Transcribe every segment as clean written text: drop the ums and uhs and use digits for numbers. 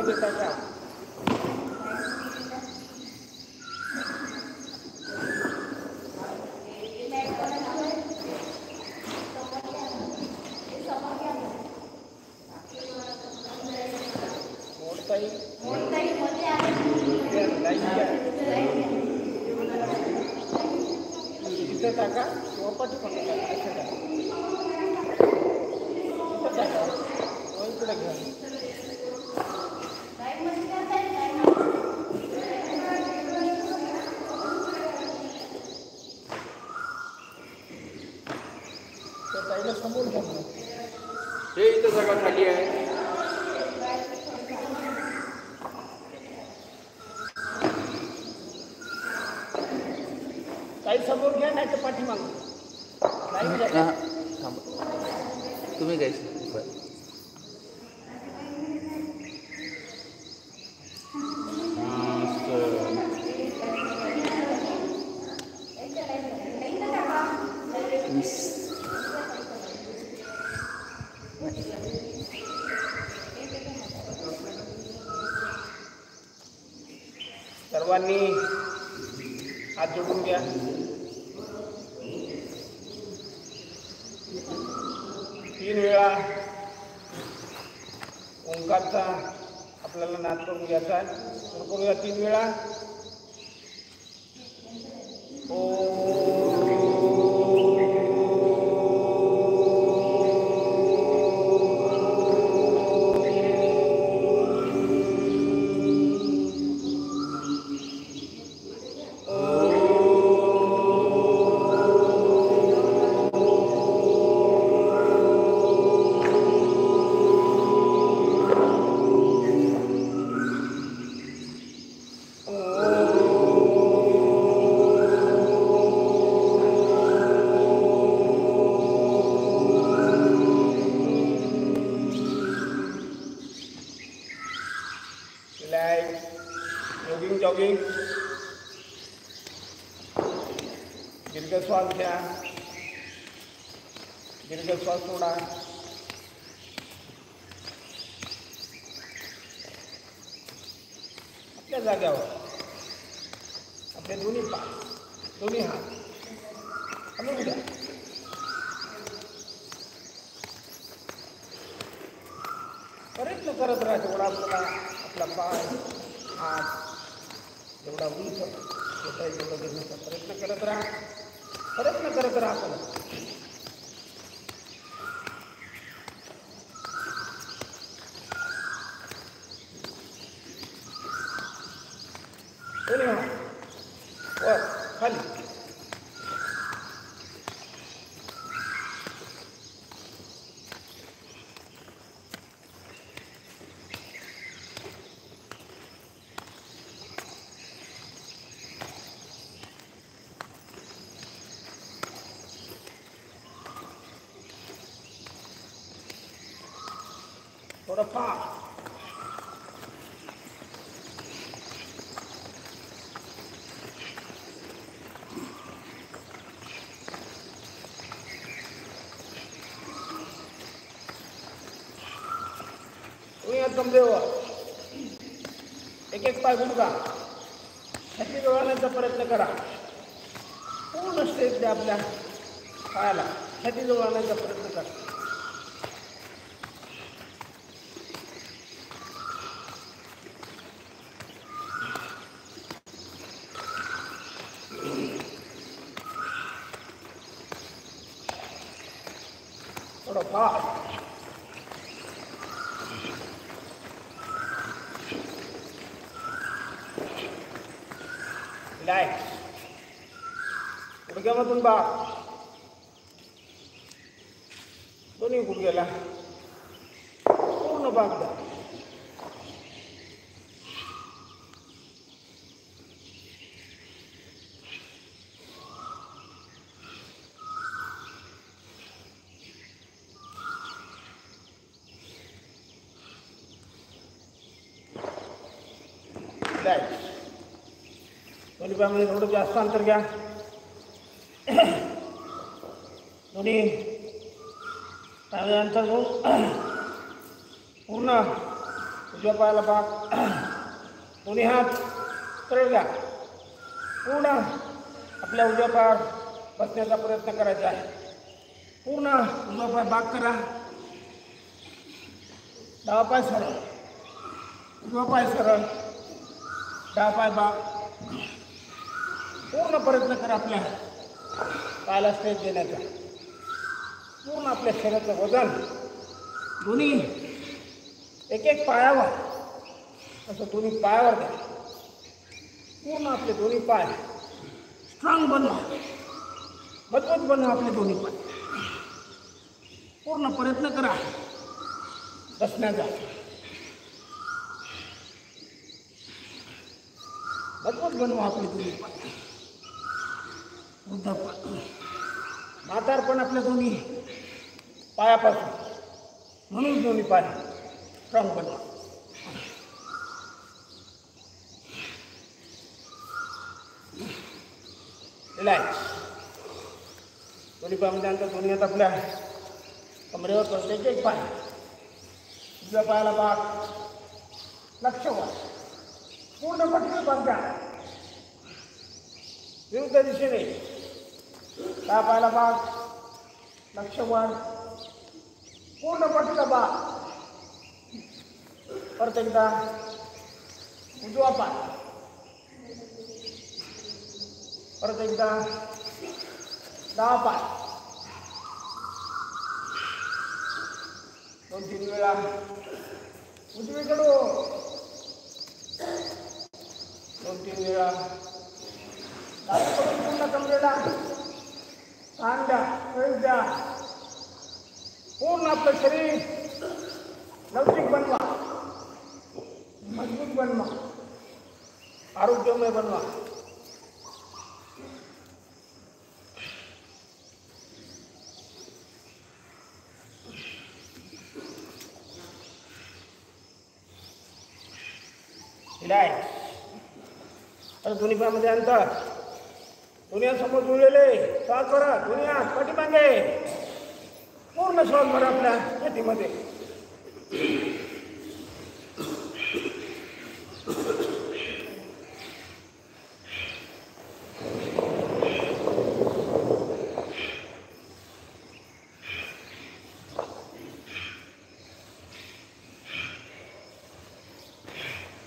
मध्ये टाका. इथं टाका किंवा पाठीमागे टाका. असं टाका. इथं टाका. इकडे घ्या. त्या ताईला समोर घ्या. हे इथं जागा खाली आहे. काही समोर घ्या नाही तर पाठीमागं. तुम्ही काय सर्वांनी हात जोडून घ्या. तीन वेळा ओंकारचा आपल्याला नाद करून घ्यायचा आहे. तर करूया 3 वेळा. जॉगिंग. दीर्घ श्वास घ्या. दीर्घ श्वास सोडा. आपल्या जाग्यावर आपले दोन्ही पाय दोन्ही हात हलवून द्या. प्रयत्न करत राहा तेवढा आपला पाय हात जेवढा उंच होता आहे तेवढा घेण्याचा प्रयत्न करत राहा. प्रयत्न करत राहा. आपण वर खाली. थोडं फास्ट. कमरेवर एक एक पाय गुडघा छाती जवळण्याचा प्रयत्न करा. पूर्ण स्ट्रेच द्या आपल्या पायाला. छाती जवळण्याचा प्रयत्न करा. थोडं फास्ट. रिलॅक्स. गुडघ्यामधून बाग दोन्ही गुडघ्याला पूर्ण बाग द्या. रिलॅक्स. दोन्ही पायामध्ये थोडं जास्त अंतर घ्या. दोन्ही पायामध्ये अंतर घेऊन पूर्ण उजव्या पायाला पाक, दोन्ही हात सरळ घ्या. पूर्ण आपल्या उजव्या पायावर बसण्याचा प्रयत्न करायचा आहे. पूर्ण उजवा पाय बाक करा. डावा पाय सरळ, उजवा पाय सरळ, डावा पाय बाक. पूर्ण प्रयत्न करा आपल्या पायाला स्ट्रेच देण्याचा. पूर्ण आपल्या शरीराचं वजन दोन्ही एक एक पायावर असं दोन्ही पायावर द्या. पूर्ण आपले दोन्ही पाय स्ट्रॉंग बनवा, मजबूत बनवा आपले दोन्ही पाय. पूर्ण प्रयत्न करा बसण्याचा. मजबूत बनवा आपले दोन्ही पाय. वृद्धापन, म्हातारपण आपल्या दोन्ही पायापासून, म्हणून दोन्ही पाय स्ट्रॉंग बनवा. रिलॅक्स. दोन्ही पायामध्ये आणता. दोन्ही हात आपल्या कमरेवर प्रत्येक एक पाय. उजव्या पायाला पाक, लक्ष वर. पूर्ण पटकन बांधा विरुद्ध दिशेने. डाव्या पायाला पाक, लक्ष वर. पूर्ण पटकन बाक. परत एकदा उजवा पाय, परत एकदा डावा पाय. 2-3 वेळा उजवीकडून, 2-3 वेळा डावीकडून. पूर्ण कमरेला ताण द्या, वेळ द्या. पूर्ण आपलं शरीर लवचिक बनवा, मजबूत बनवा, आरोग्यमय बनवा. रिलॅक्स. तर दोन्ही पायामध्ये अंतर. दोन्ही हात समोर जुळलेले. श्वास भरा. दोन्ही हात पाठीमागे. पूर्ण श्वास भरा आपल्या छातीमध्ये.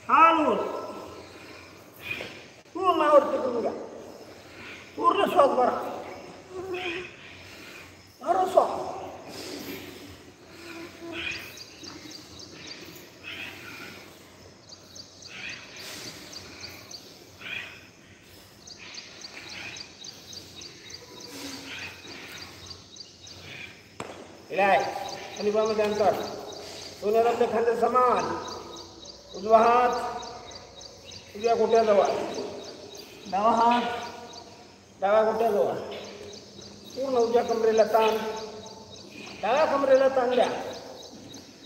हालून पूर्ण आवर्ती करून घ्या. पूर्ण श्वास भरा. बरं श्वास. रिलॅक्स. आणि बामध्ये अंतर. दोन्ही आपले खांदे समान. उजवा हात उजव्या घोट्याजवळ, डावा हात डाव्या घोट्याजवळ. पूर्ण उजव्या कमरेला ताण, डाव्या कमरेला ताण द्या.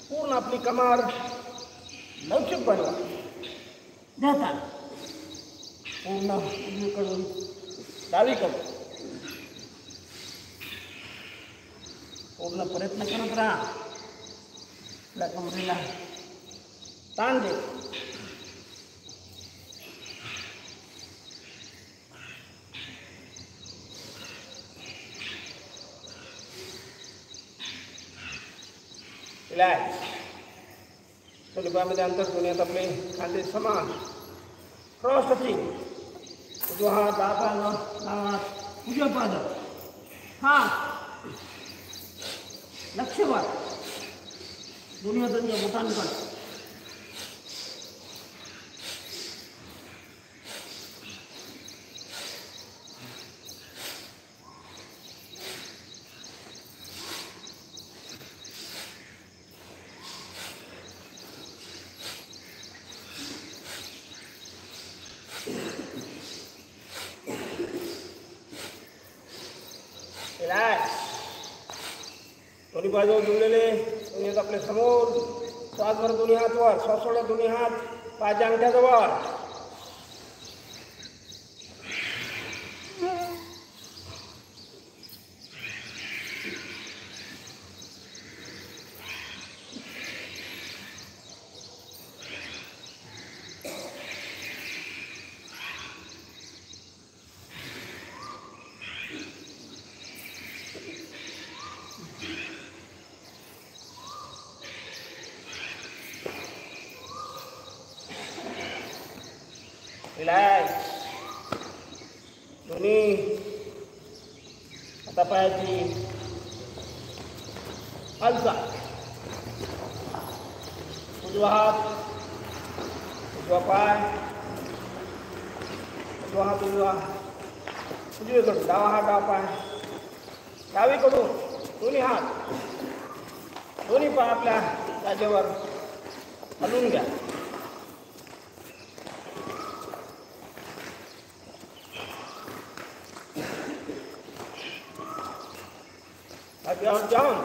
पूर्ण आपली कमर लवचिक बनवा. द्या ताण. पूर्ण उजवीकडून डावीकडून पूर्ण प्रयत्न करत राहा. आपल्या कमरेला ताण दे. रिलॅक्स. दोन्ही अंतर. दोन्ही हात आपले खांदे समान. Cross touching. उजवा हात डावा पाय, डावा हात उजव्या पायाजवळ. हात लक्ष वर. दोन्ही हातांच्या बोटांकडे. रिलॅक्स. दोन्ही बाजूवर जुळलेले. दोन्ही हात आपल्या समोर. श्वास भर. दोन्ही हात वर. श्वास सोडा. दोन्ही हात पायाच्या अंगठ्याजवळ. रिलॅक्स. दोन्ही हातापायाची हालचाल. उजवा हात, उजवा पाय, उजवा हात उजवीकडून, डावा हात डावा पाय, डावीकडून दोन्ही हात, दोन्ही पाय आपल्या जागेवर हलवून घ्या. जाऊन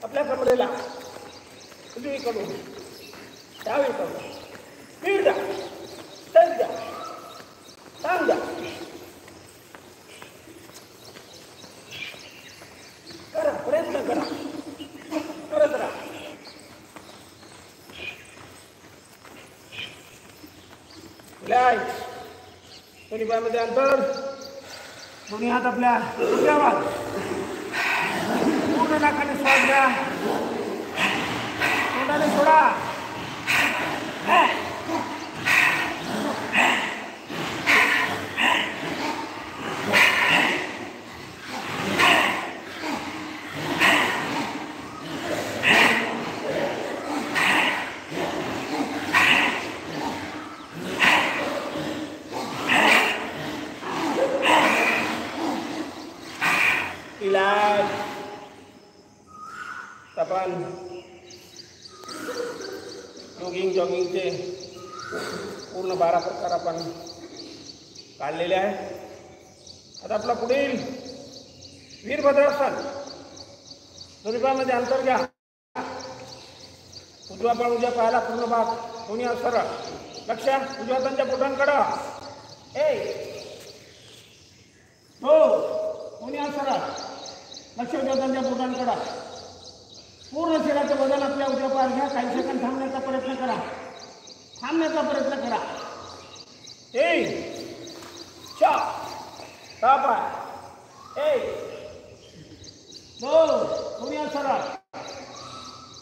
आपल्या कमरेला उजवीकडून डावीकडून स्पीड द्या, टच द्या, थांब द्या. करा, प्रयत्न करा, करत राहा. रिलॅक्स. दोन्ही पायामध्ये अंतर, दोन्ही हात आपल्या डोक्यावर, पूर्ण नाकाने श्वास घ्या, तोंडाने सोडा. रिलॅक्स. आपण जॉगिंगचे पूर्ण 12 प्रकार आपण काढलेले आहे. आता आपला पुढील वीरभद्रासन. दोन्ही पायामध्ये अंतर घ्या. उजवा पाय उजव्या पायाला पूर्ण भाग, दोन्ही हात सरळ. लक्ष, उजव्या हातांच्या बोटांकडं. 1 2, दोन्ही हात सरळ. लक्ष, उजव्या हातांच्या बोटांकडं. पूर्ण शरीराचं वजन आपल्या उजव्या पायावर घ्या. काही सेकंद थांबण्याचा प्रयत्न करा. 1 4 6 पाय. 1 2, दोन्ही हात सरळ.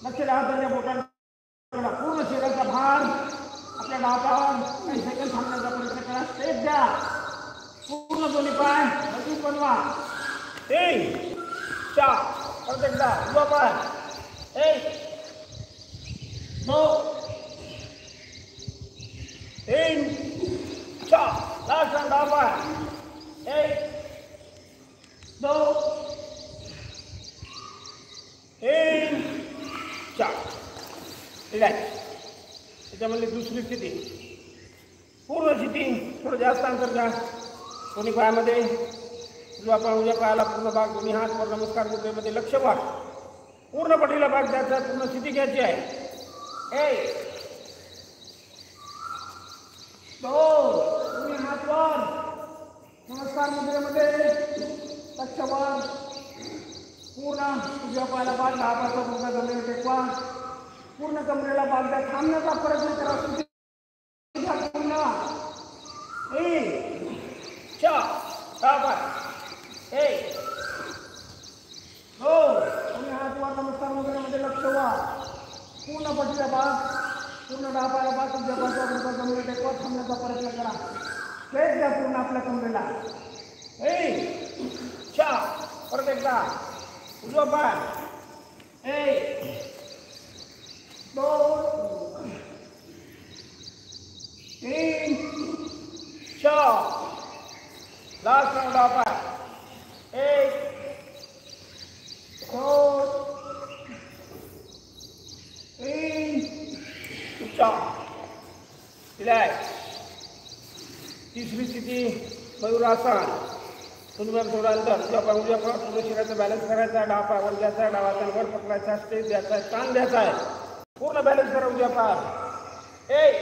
लक्ष, डाव्या हाताच्या बोटांकडे. पूर्ण शरीराचा भार आपल्या डाव्यावर. काही सेकंद थांबण्याचा प्रयत्न करा. स्टेप द्या. पूर्ण दोन्ही पाय मजबूत बनवा. 3 4, परत एकदा उजवा पाय. 1 2 3 4, लास्ट राउंड डावा पाय. 1 2 3 4. रिलॅक्स. त्याच्यामध्ये दुसरी स्थिती, पूर्ण स्थिती. थोडं जास्त अंतर घ्या. दोन्ही पायामध्ये उजव्या पाय उजव्या पायाला पूर्ण भाग, दोन्ही हात वर नमस्कार मुद्रेमध्ये. लक्ष व्हा. पूर्ण पाठीला भाग द्यायचा, पूर्ण स्थिती घ्यायची आहे. 1 2, दोन्ही हात वर नमस्कार मुद्रेमध्ये. लक्ष वर. पूर्ण उजव्या पायाला भाग, डावा पायाचा पूर्ण कमरेला टेकवा. पूर्ण कमरेला भाग द्या. थांबण्याचा प्रयत्न करा. पूर्ण 1 4 6 पाय. 1 2, दोन्ही हात वर नमस्कार मुद्रेमध्ये. लक्ष व्हा. पूर्ण पाठीला भाग, पूर्ण डावा पायाला भाग, उजव्या पायाचा पूर्ण कमरेला टेकवा. थांबण्याचा प्रयत्न करा. स्ट्रेच द्या पूर्ण आपल्या कमरेला. 1 4, परत एकदा उजवा पाय. 1 2 3 4, लास्ट राउंड डावा पाय. 1 2 3 4. रिलॅक्स. तिसरी स्थिती मयूरासन. तुम्ही बघ थोडं अंतर उजव्या पाय पूर्ण शरीराचा बॅलन्स करायचा. डावा पाय वर घ्यायचा, डावा हाताने वर पकडायचा, स्टेप द्यायचा, ताण द्यायचा आहे. पूर्ण बॅलन्स करा उजव्या पाय. 1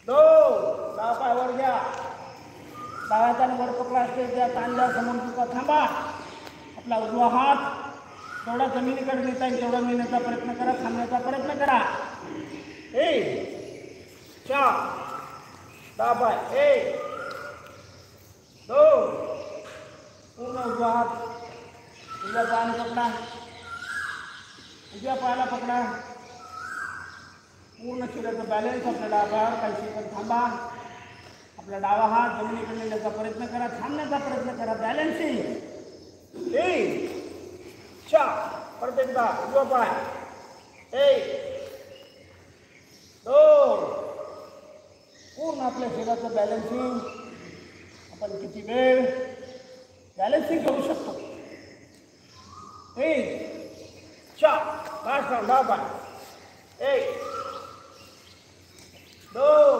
2 डावा पाय वर घ्या, डाव्या हाताने वर पकडा, स्टेप द्या, ताण द्या, समोर चुका, थांबा. आपला उजवा हात थोडा जमिनीकडे नेता येईल तेवढा नेण्याचा प्रयत्न करा, थांबण्याचा प्रयत्न करा. 1 4 डावा पाय 1 2 पूर्ण उजवा हात उजव्या पायाने पकडा, उजव्या पायाला पकडा. पूर्ण शरीराचा बॅलन्स आपल्या डावा पायावर काही सेकंद थांबा. आपला डावा हात जमिनीकडे नेण्याचा प्रयत्न करा, थांबण्याचा प्रयत्न करा. बॅलन्सिंग 1 4 परत एकदा उजवा पाय 1 2 पूर्ण आपल्या शरीराचं बॅलन्सिंग. आपण किती वेळ बॅलन्सिंग करू शकतो. 1 4 लास्ट राऊंड डावा पाय 1 2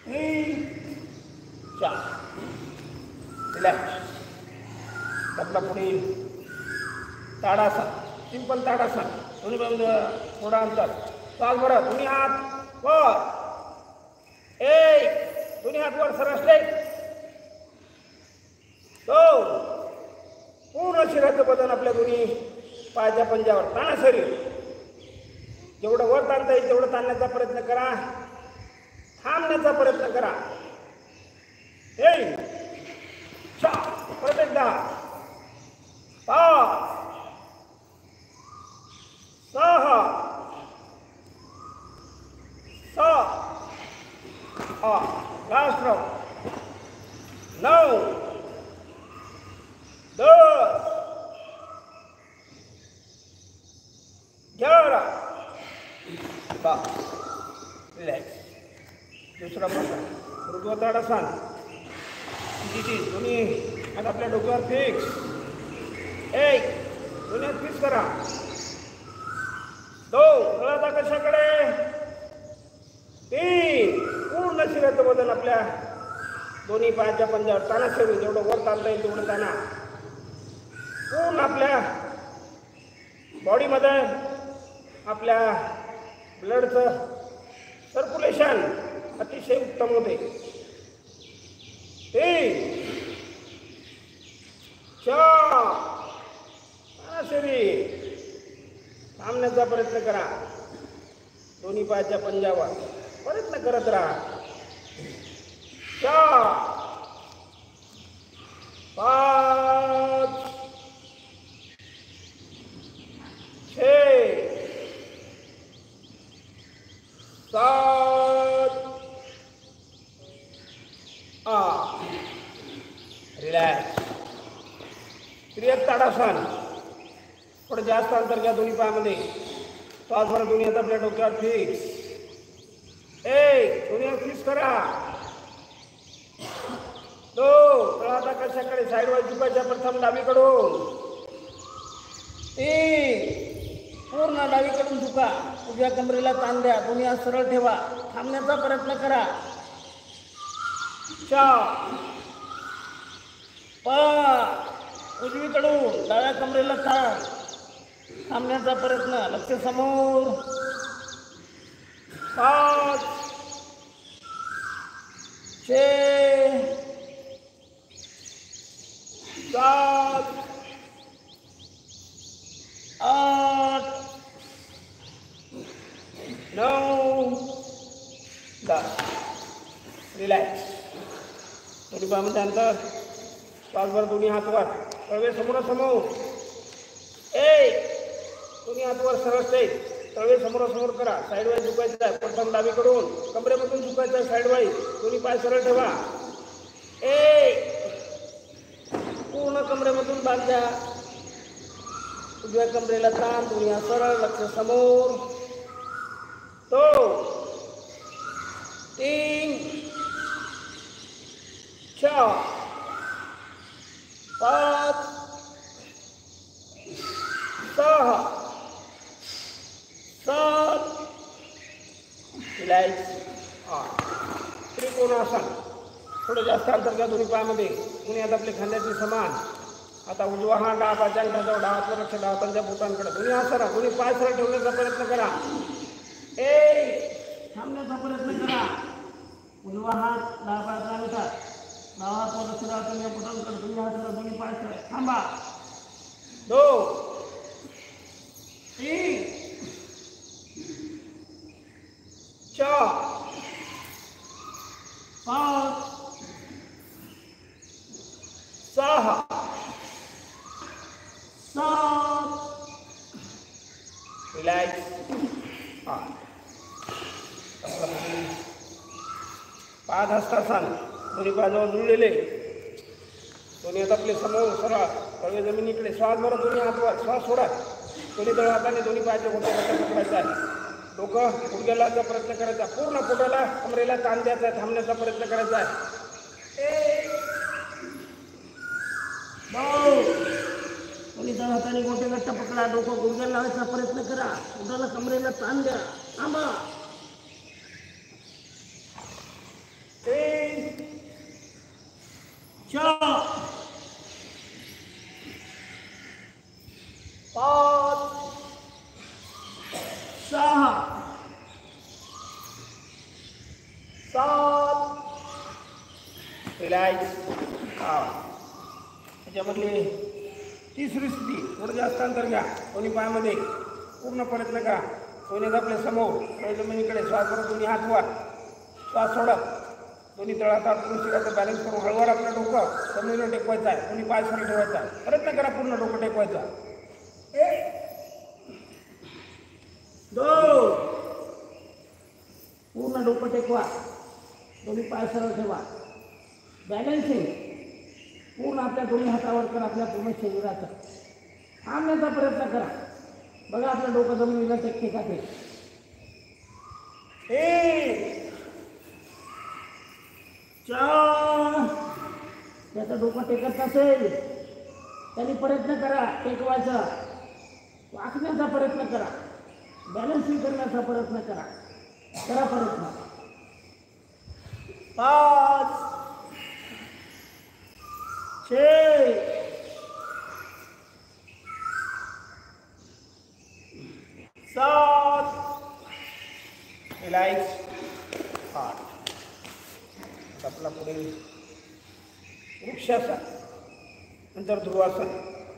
3 4 रिलॅक्स. आपला पुढील ताडासन, सिंपल ताडासन. दोन्ही बाजूला थोडा अंतर. चाल बरं, दोन्ही हात वर 1 दोन्ही हात वर सरळ स्ट्रेट 2 पूर्ण शरीराचं वजन आपल्या दोन्ही पायाच्या पंजावर. ताणा शरीर जेवढं वर ताणता येईल तेवढं ताणण्याचा प्रयत्न करा, थांबण्याचा प्रयत्न करा. 1 4 परत एकदा 5 6 7 8 लास्ट राऊंड 9 10 11 12 रिलॅक्स. दुसरा प्रकार मृदू ताडासन. दोन्ही हात आपल्या डोक्यावर फिक्स. 1 दोन्ही हात फिक्स करा. 2 तळहात आकाशाकडे. 3 पूर्ण शरीराचं वजन आपल्या दोन्ही पायाच्या पंजावर. ताना शरीर जेवढं वर ताणता येईल तेवढं ताना. पूर्ण आपल्या बॉडीमध्ये आपल्या ब्लडचं सर्क्युलेशन अतिशय उत्तम होते. 3 4 शरीर थांबण्याचा प्रयत्न करा. दोन्ही पायाच्या पंजावर प्रयत्न करत राहा. 4 5 6 7 8 रिलॅक्स. क्रियक ताडासन. थोडं जास्त अंतर घ्या दोन्ही पायामध्ये. श्वास भरा, दोन्ही हात आपल्या डोक्यावर फिक्स. 1 दोन्ही हात फिक्स करा. 2 तळहात आकाशाकडे साईड वाईज झुकायच्या प्रथम डावीकडून. 3 पूर्ण डावीकडून झुका, उजव्या कमरेला ताण द्या, दोन्ही हात सरळ ठेवा, थांबण्याचा प्रयत्न करा. 4 5 उजवीकडून डाव्या कमरेला ताण, थांबण्याचा प्रयत्न, लक्ष समोर. 5 6 7 8 9 10 रिलॅक्स. दोन्ही पायामध्ये अंतर. श्वासभर दोन्ही हात वर, तळवे समोरासमोर. 1 दोन्ही हात वर सरळ स्ट्रेट, तळवे समोरासमोर करा. साईड वाईज झुकायचं आहे, प्रथम डावीकडून कमरेमधून झुकायचं आहे साईड वाईज. दोन्ही पाय सरळ ठेवा. 1 पूर्ण कमरेमधून बांध द्या, उजव्या कमरेला ताण, दोन्ही हात सरळ, लक्ष समोर. 2 3 4 5 6 7 रिलॅक्स. 8 त्रिकोणासन. थोडं जास्त अंतर घ्या दोन्ही पायामध्ये. दोन्ही हात आपले खांद्याचे समान. आता उजवा हात डावा जांघाजवळ, डावा हातावर लक्ष, डावा हाताच्या बोटांकडे. दोन्ही हात सरळ, दोन्ही पाय सरळ ठेवण्याचा प्रयत्न करा. थांबण्याचा प्रयत्न करा. उजवा हात डावा पायाचा मिठात, डावा हातावर लक्ष, डावा हाताच्या बोटांकडे. दोन्ही हात सरळ, दोन्ही पाय सरळ. थांबा. 2 3 4 5 6 7 रिलॅक्स. पाच हस्तासन. दोन्ही बाजूवर जुळलेले. दोन्ही हात आपले समोर सरळ, तळवे जमिनीकडे. श्वास बरं, दोन्ही हातवर. श्वास सोडा. दोन्ही तळ हाताने दोन्ही पायाचे गोटे पकडायचा आहे. डोकं गुडघ्याला प्रयत्न करायचा. पूर्ण पोटाला कमरेला ताण द्यायचा आहे. थांबण्याचा प्रयत्न करायचा आहे. 2 दोन्ही तळ हाताने गोटे घट्ट पकडा. डोकं गुडघ्याला लावायचा प्रयत्न करा. पोटाला कमरेला ताण द्या. थांबा. 3 4 5 6 7 रिलॅक्स. त्याच्यामधली तिसरी स्थिती. थोडं जास्त अंतर घ्या. दोन्ही पायामध्ये पूर्ण प्रयत्न करा. दोन्ही हात आपल्या समोर, जमिनीकडे. श्वास करत, दोन्ही हात वर. श्वास सोडत. दोन्ही तळहातात शिराचं बॅलन्स करून हळूहळू आपलं डोकं जमिनीवर टेकवायचं आहे. दोन्ही पाय सरळ ठेवायचा आहे. प्रयत्न करा पूर्ण डोकं टेकवायचं. 2 पूर्ण डोकं टेकवा. दोन्ही पाय सरळ ठेवा. बॅलन्सिंग पूर्ण आपल्या दोन्ही हातावर करा. आपल्या पूर्ण शरीराचं थांबण्याचा प्रयत्न करा. बघा आपलं डोकं जमिनीला टेकते का ते. 1 4 त्याचं डोकं टेकत असेल त्यांनी प्रयत्न करा टेकवायचा. वाकण्याचा प्रयत्न करा. बॅलन्सिंग करण्याचा प्रयत्न करा. प्रयत्न. 5 6 7 रिलॅक्स. 8 आपला पुढे वृक्षासन, नंतर ध्रुवासन.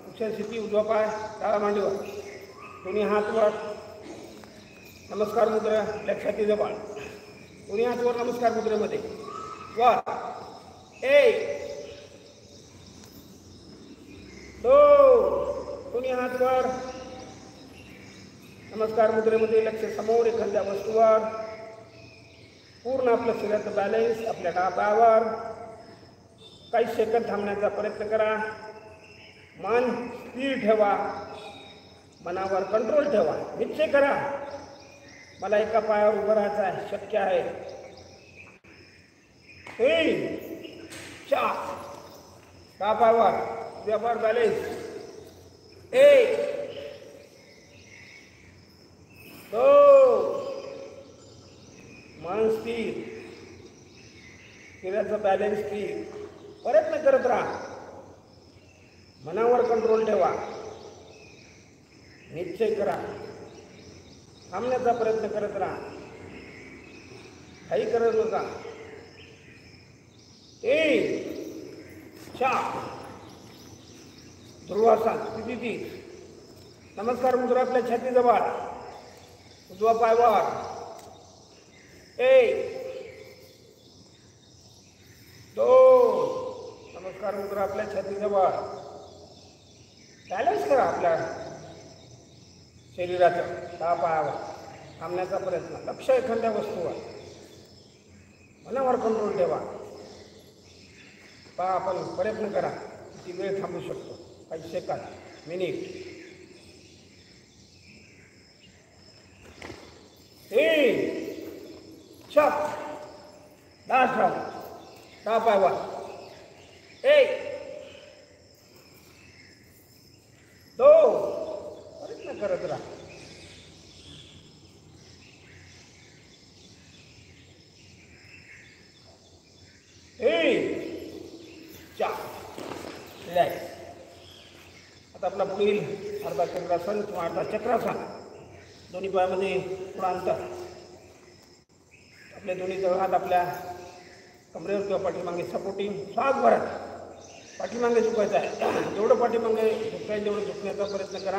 वृक्षास्थिती. उजवा पाय डाव्या मांडीवर, दोन्ही हात वर. नमस्कार मुद्रा लक्षात जवळ. दोन्ही हात वर नमस्कार मुद्रेमध्ये. वर. 1 2 दोन्ही हात वर. नमस्कार मुद्रेमध्ये लक्ष समोर एखाद्या वस्तूवर. पूर्ण आपलं शरीराचं बॅलन्स आपल्या डाव्यावर. काही सेकंद थांबण्याचा प्रयत्न करा. मन स्थिर ठेवा. मनावर कंट्रोल ठेवा. निश्चय करा मला एका पायावर उभं राहायचं आहे. शक्य आहे. 3 4 डाव्या पायावर व्यापार बॅलन्स. 1 2 मन स्थिर. शरीराचं बॅलन्स स्थिर. प्रयत्न करत राहा. मनावर कंट्रोल ठेवा. निश्चय करा. थांबण्याचा प्रयत्न करत राहा. काही करत नका. 3 4 ध्रुवासन. स्थिती. नमस्कार मुद्रा आपल्या छातीजवळ. उजवा पाय वर. 1 2 नमस्कार मुद्रा आपल्या छातीजवळ. बॅलन्स करा आपल्या शरीराचं. डाव्या पायावर थांबण्याचा प्रयत्न. लक्ष एखाद्या वस्तूवर. मनावर कंट्रोल ठेवा. पहा आपण प्रयत्न करा. किती वेळ थांबू शकतो. काही सेकंद, मिनिट. 3 4 last round. डाव्या पायावर. 1 2 प्रयत्न करत राहा. चा रिलॅक्स. आता आपला पुढील अर्धा चक्रासन किंवा अर्धा चक्रासन. दोन्ही पायामध्ये थोडा अंतर. आपले दोन्ही जवळ हात आपल्या कमरेवर किंवा पाठीमागे सपोर्टिंग. श्वास भरत पाठीमागे झुकायचं आहे. जेवढं पाठीमागे झुकता येईल तेवढं झुकण्याचा प्रयत्न करा,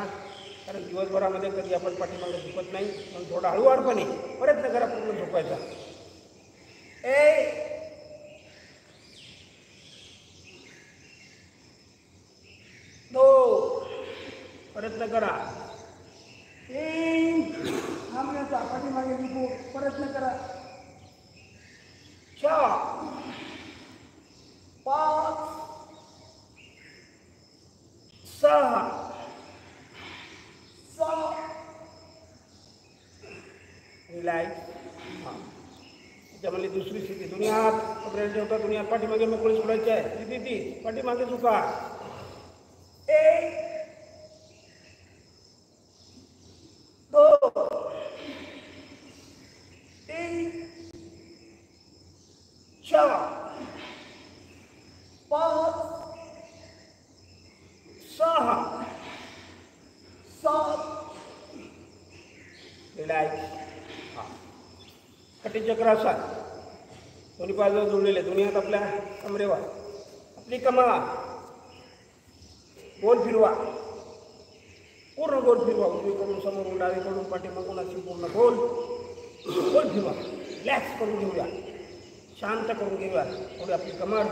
कारण दिवसभरामध्ये कधी आपण पाठीमागे झुकत नाही. म्हणून थोडा हळूवारपणे प्रयत्न करा पूर्ण झुकायचा. 1 2 प्रयत्न करा. 3 थांबण्याचा पाठीमागे झुकू प्रयत्न करा. 4 5 6 7 रिलॅक्स. त्याच्यामध्ये दुसरी स्थिती. दोन्ही हात कमरेला ठेवता. दोन्ही हात पाठीमागे मोकळे सोडायचे आहे. स्थिती ती पाठीमागे झुका. 1 2 3 4 5 6 7 रिलॅक्स. कटिचक्रासन. दोन्ही पायाजवळ जोडलेले. दोन्ही हात आपल्या कमरेवर. आपली कमर गोल फिरवा. पूर्ण गोल फिरवा. उजवीकडून समोरून डावीकडून पाठीमागून अशी पूर्ण गोल गोल फिरवा. रिलॅक्स करून घेऊया. शांत करून घेऊया. थोडी आपली कमर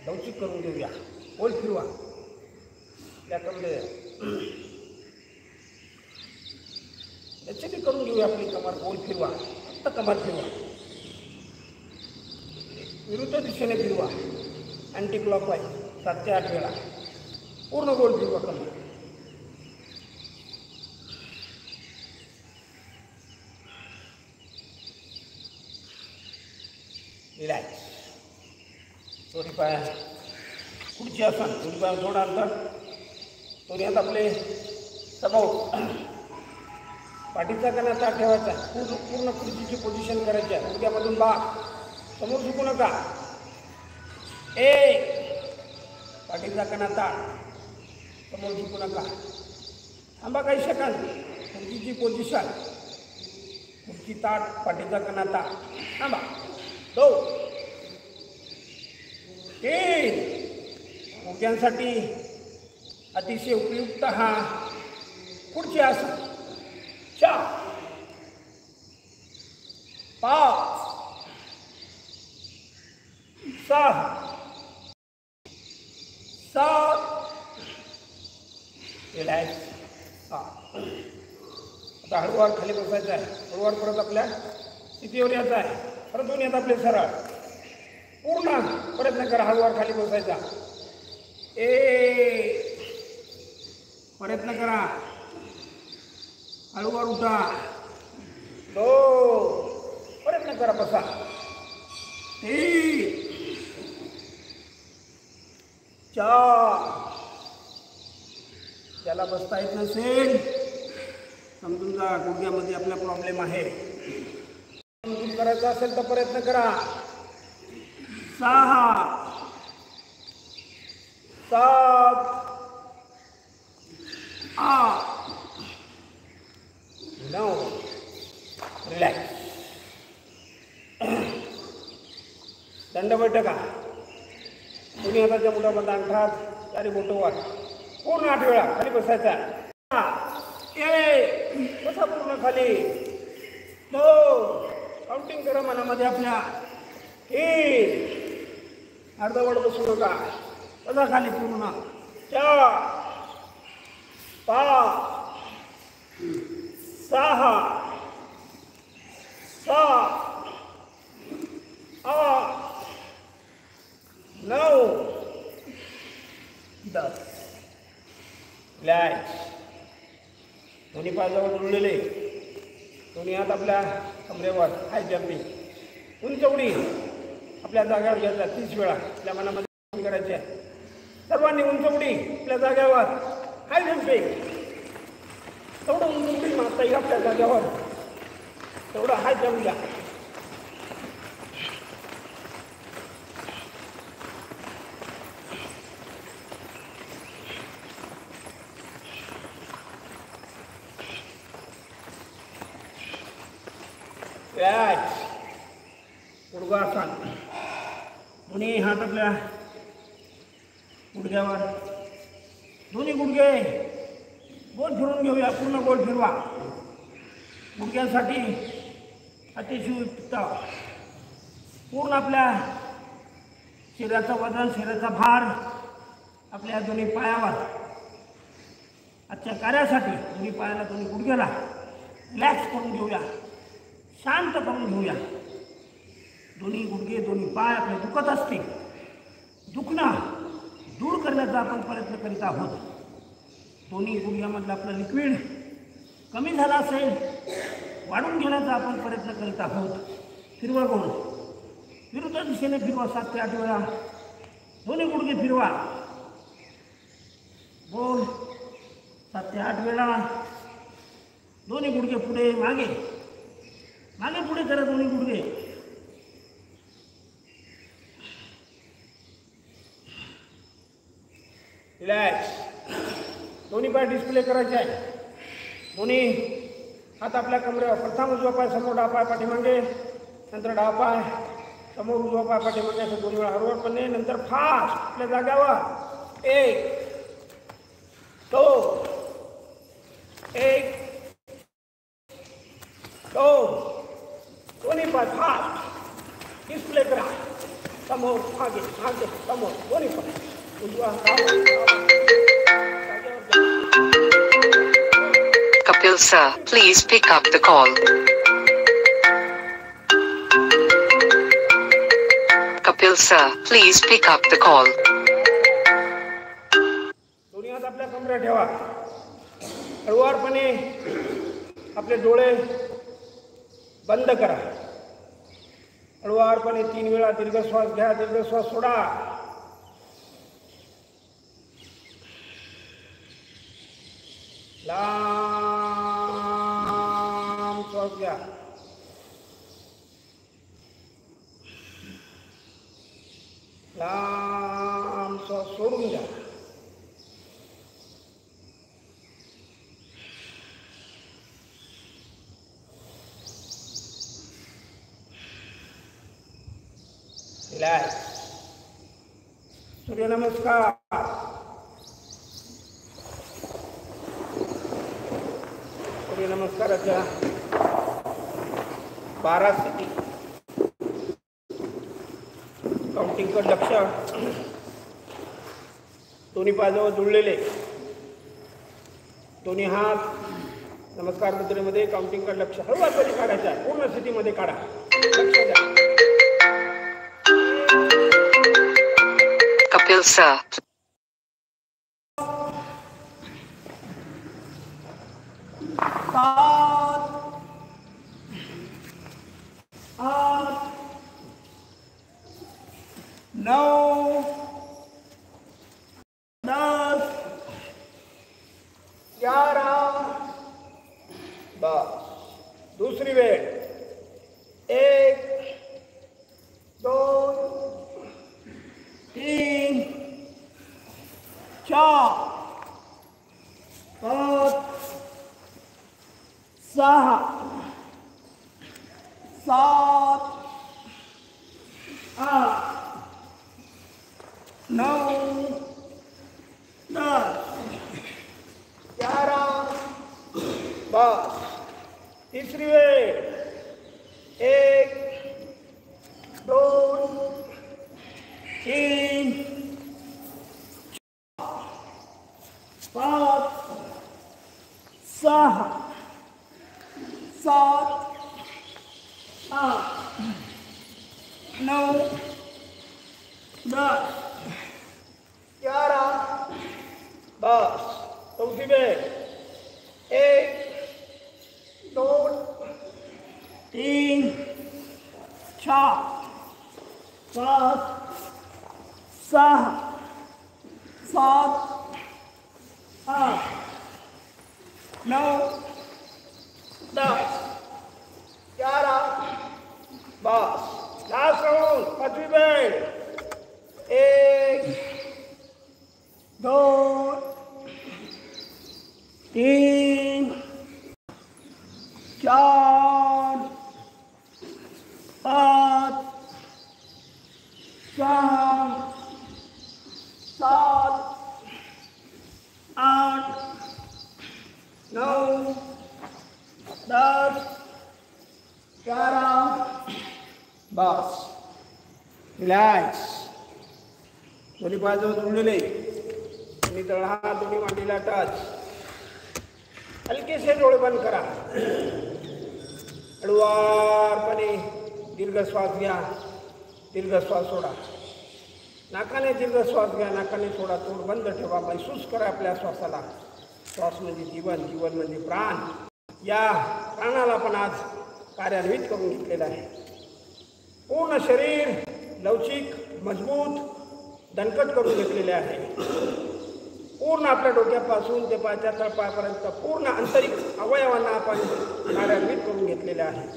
लवचिक करून घेऊया. गोल फिरवा. त्याकडे लचकी करून घेऊया. आपली कमर गोल फिरवा. फक्त कमर फिरवा. विरुद्ध दिशेने फिरवा. अँटी क्लॉकवाईज 7 ते 8 वेळा. पूर्ण गोल फिरवा कमर. रिलॅक्स. दोन्ही पाया पुढची आसन. दोन्ही पाया थोडा अंतर. दोन्ही हात आपले सभोव. पाठीचा कणा ताठ ठेवायचा. पूर्ण खुर्चीची पोझिशन करायची आहे. गुडघ्यामधून बाक. समोर झुकू नका. 1 पाठीचा कणा ताठ. समोर झुकू नका. थांबा काही सेकंद. खुर्चीची पोझिशन. खुर्ची ताठ. पाठीचा कणा ताठ. थांबा. 2 3 गुडघ्यांसाठी अतिशय उपयुक्त हा पुढचे आसन. 4 5 6 7 रिलॅक्स. आता हळूवार खाली बसायचं आहे. हळूवार परत आपल्या स्थितीवर यायचं आहे. परत दोन्ही हात आपले सरळ. पूर्ण प्रयत्न करा हळूवार खाली बसायचा. 1 प्रयत्न करा. हळूवार उठा. 2 प्रयत्न करा बसा. 3 4 ज्याला बसता येत नसेल समजून जा गुडघ्यामध्ये आपला प्रॉब्लेम आहे. समजून करायचा असेल तर प्रयत्न करा. 6 7 8 9 रिलॅक्स. दंड बैठका. दोन्ही हाताच्या मुठामध्ये अंगठात. चारी बोटं वर. पूर्ण 8 वेळा खाली बसायचा. 1 बसा पूर्ण खाली. 2 काउंटिंग करा मनामध्ये आपल्या. 3 अर्धवट बसू नका. बसा खाली पूर्ण. 4 5 6 7 8 9 10 रिलॅक्स. दोन्ही पायाजवळ जुळलेले. दोन्ही हात आपल्या कमरेवर. हाय जम्पिंग. उंच उडी आपल्या जागेवर घ्यायचा. 30 वेळा आपल्या मनामध्ये करायची आहे. सर्वांनी उंच उडी आपल्या जागेवर. हाय जम्पिंग. तेवढं उंच उडी मारता येईल आपल्या जागेवर. तेवढं हाय जम्प घ्या. रिलॅक्स. गुडघासन. दोन्ही हात आपल्या गुडघ्यावर. दोन्ही गुडघे गोल फिरून घेऊया. पूर्ण गोल फिरवा. गुडघ्यांसाठी अतिशय उत्तम. पूर्ण आपल्या शरीराचं वजन, शरीराचा भार आपल्या दोन्ही पायावर. आजच्या कार्यासाठी दोन्ही पायाला, दोन्ही गुडघ्याला रिलॅक्स करून घेऊया. शांत करून घेऊया. दोन्ही गुडघे, दोन्ही पाय आपले दुखत असतील. दुखणं दूर करण्याचा आपण प्रयत्न करीत आहोत. दोन्ही गुडघ्यामधलं आपलं लिक्विड कमी झालं असेल, वाढून घेण्याचा आपण प्रयत्न करीत आहोत. फिरवा गोल. विरुद्ध दिशेने फिरवा 7 ते 8 वेळा. दोन्ही गुडघे फिरवा गोल 7 ते 8 वेळा. दोन्ही गुडघे पुढे मागे, मागे पुढे करा. दोन्ही गुडघे. रिलॅक्स. दोन्ही पाय डिस्प्ले करायचे आहे. दोन्ही हात आपल्या कमरेवर. प्रथम उजवा पाय समोर, डावा पाय पाठीमागे. नंतर डावा पाय समोर, उजवा पाय पाठीमागे. असं 2 वेळा हळूवारपणे. नंतर फास्ट आपल्या जाग्यावर. 1 2 1 2. दोन्ही पाय फास्ट डिस्प्ले करा. समोर, मागे, मागे, समोर. दोन्ही पाय उजवा. Kapil sir, please pick up the call. Kapil sir, please pick up the call. दोन्ही हात आपल्या कमरेवर ठेवा. हळूवारपणे आपले डोळे बंद करा. हळूवारपणे 3 वेळा दीर्घ श्वास घ्या. दीर्घ श्वास सोडा. लांब श्वास घ्या. लांब श्वास सोडून घ्या. रिलॅक्स. सूर्यनमस्कार. सूर्यनमस्काराच्या 12 स्थिती. काउंटिंगकडे लक्ष. दोन्ही पायाजवळ जुळलेले. दोन्ही हात नमस्कार मुद्रेमध्ये. काउंटिंगकडे लक्ष. हळूवारपणे काढायचं आहे. पूर्ण स्थितीमध्ये काढा. लक्ष द्या. Kapil sir. 7 8 9 10 11 12. दुसरी वेळ. 1 2 3 4 5 6 7 8 9 10 11 12. तिसरी वेळ. 1 2 3 4 5 6 7 8 9 10 11 12. चौथी वेळ. 1 2 3 4 5 6 7 8 9 10 11 12. Last round. 5वी वेळ. 1 2 3 4 रिलॅक्स. दोन्ही पाय जवळ जोडलेले आणि तळहात दोन्ही मांडीला टच. हलकेसे डोळे बंद करा. हळुवारपणे दीर्घ श्वास घ्या, दीर्घ श्वास सोडा. नाकाने दीर्घ श्वास घ्या, नाकाने सोडा. तोंड बंद ठेवा. महसूस करा आपल्या श्वासाला. श्वास म्हणजे जीवन, जीवन म्हणजे प्राण. या प्राणाला आपण आज कार्यान्वित करून घेतलेलं आहे. पूर्ण शरीर लवचिक, मजबूत, दणकट करून घेतलेले आहे. पूर्ण आपल्या डोक्यापासून ते पायाच्या तळपायापर्यंत पूर्ण आंतरिक अवयवांना आपण कार्यान्वित करून घेतलेले आहे.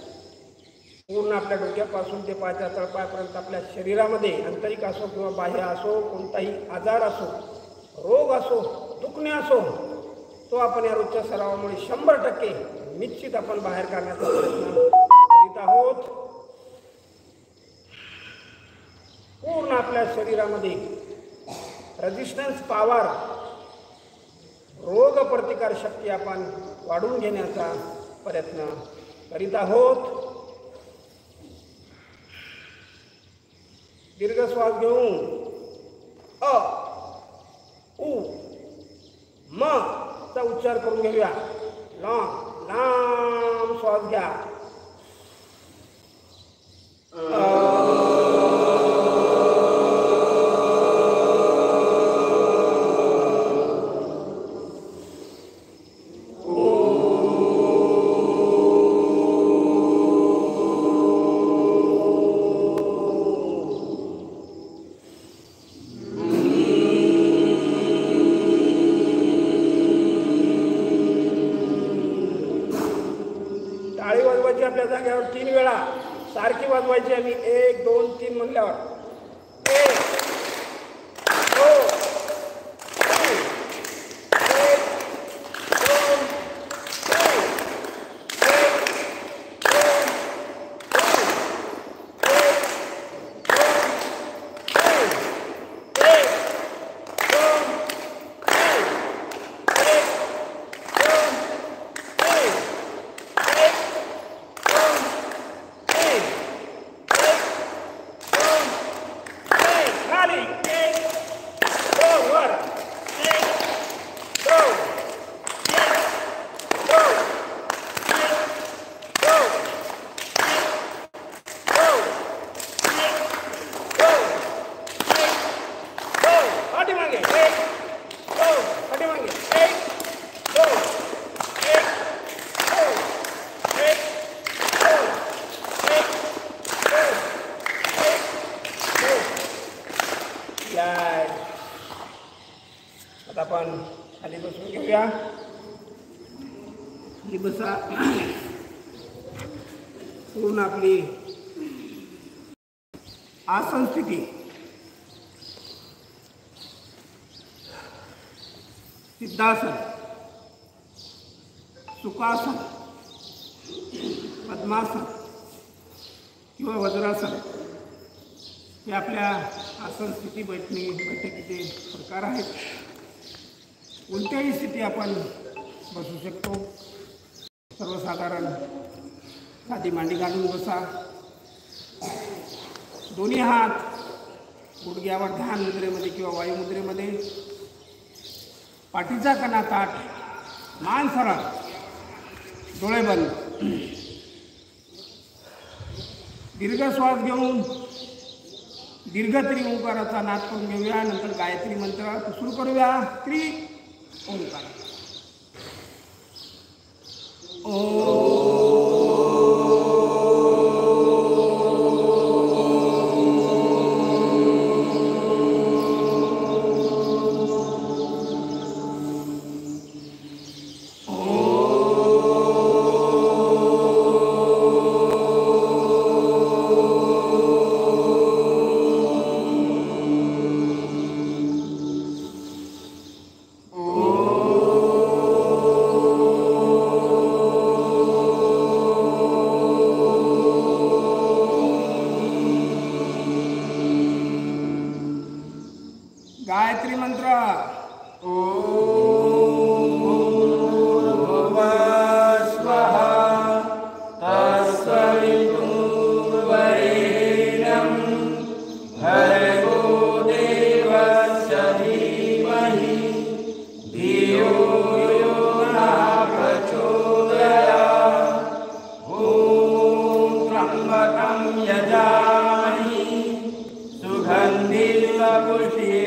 पूर्ण आपल्या डोक्यापासून ते पायाच्या तळपायापर्यंत आपल्या शरीरामध्ये आंतरिक असो किंवा बाह्य असो, कोणताही आजार असो, रोग असो, दुखणे असो, तो आपण या रोजच्या सरावामुळे 100% निश्चित आपण बाहेर काढण्याचा प्रयत्न करीत आहोत. पूर्ण आपल्या शरीरामध्ये रेजिस्टन्स पॉवर, रोग प्रतिकार शक्ती आपण वाढवून घेण्याचा प्रयत्न करीत आहोत. दीर्घ श्वास घेऊन अ उ म चा उच्चार करून घेऊया. लांब श्वास घ्या. टाळी वाजवायची आपल्या जागेवर 3 वेळा सारखी वाजवायची. आणि 1 2 3 म्हणल्यावर 1 2 3 1 2 3 आता आपण खाली बसून घेऊया. खाली बसा. पूर्ण आपली आसन स्थिती, सिद्धासन, सुखासन, पद्मासन किंवा वज्रासन हे आपल्या आसन स्थिती बैठकीचे प्रकार आहेत. कोणत्याही स्थिती आपण बसू शकतो. सर्वसाधारण साधी मांडी घालून बसा. दोन्ही हात गुडघ्यावर ध्यान मुद्रेमध्ये किंवा वायुमुद्रेमध्ये. पाठीचा कणा ताठ, मान सरळ, डोळे बंद. दीर्घ श्वास घेऊन दीर्घत्री ओंकाराचा नाद करून घेऊया. नंतर गायत्री मंत्र सुरू करूया. त्रि ओंकार. गायत्री मंत्र.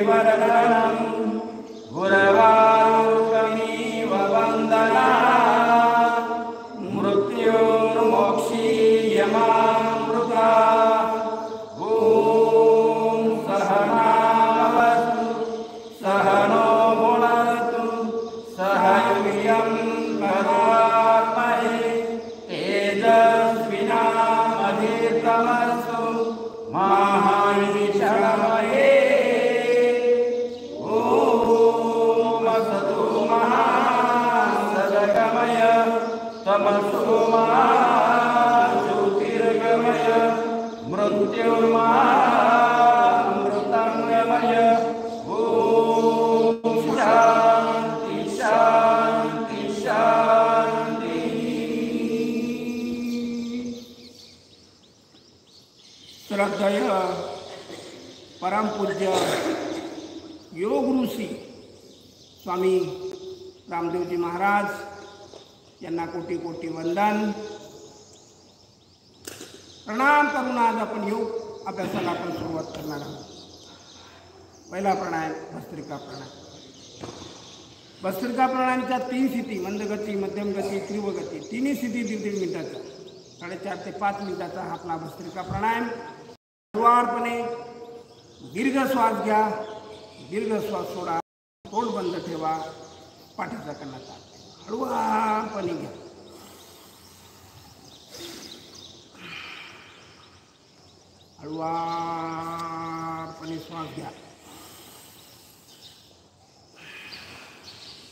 गिरिवर्धनं गुरवारुकमिव वन्दना मृत्युर्मोक्षीयमामृता ॐ सहनावतु सहनो भुनक्तु सह वीर्यं करवावहै तेजस्विनामधीतमस्तु मा विद्विषावहै ॐ असतो मा सद्गमय तमसो मा ज्योतिर्गमय मृत्युर्मामृतंगमय ॐ शान्ति शान्ति शान्ति। श्रद्धेय परमपूज्य योग ऋषी स्वामी रामदेवजी महाराज यांना कोटी कोटी वंदन प्रणाम करून आज आपण योग अभ्यासाला आपण सुरुवात करणार आहोत। पहिला प्राणायाम भस्त्रिका प्राणायाम। भस्त्रिका प्राणायामच्या 3 स्थिती मंद गती, मध्यम गती, तीव्र गती, तिन्ही स्थिती 1.5 मिनिटाचा 4.5 ते 5 मिनिटाचा हा आपला भस्त्रिका प्राणायाम। हळुवारपणे दीर्घ श्वास घ्या, दीर्घ श्वास सोडा, तोंड बंद ठेवा, पाठीचा कणा ताठ, हळुवारपणे घ्या। हळुवारपणे श्वास घ्या,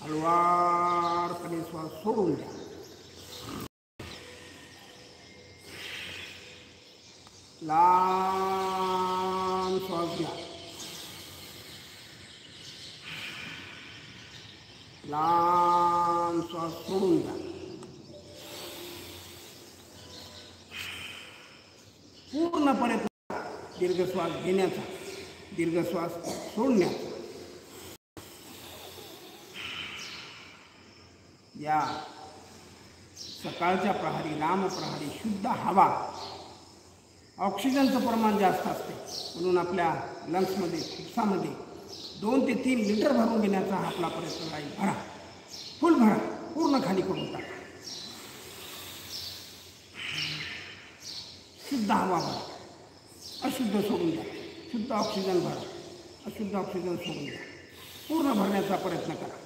हळुवारपणे श्वास सोडून द्या। लांब श्वास घ्या, लांब श्वास सोडून द्या। पूर्णपणे दीर्घ श्वास घेण्याचा, दीर्घ श्वास सोडण्याचा। या सकाळच्या प्रहरी राम प्रहरी शुद्ध हवा, ऑक्सिजनचं प्रमाण जास्त असते म्हणून आपल्या लंग्समध्ये फुफ्फुसामध्ये 2 ते 3 लिटर भरून घेण्याचा हा आपला प्रयत्न राहील। भरा, फुल भरा, पूर्ण खाली करून टाका। शुद्ध हवा भरा, अशुद्ध सोडून द्या। शुद्ध ऑक्सिजन भरा, अशुद्ध ऑक्सिजन सोडून द्या। पूर्ण भरण्याचा प्रयत्न करा,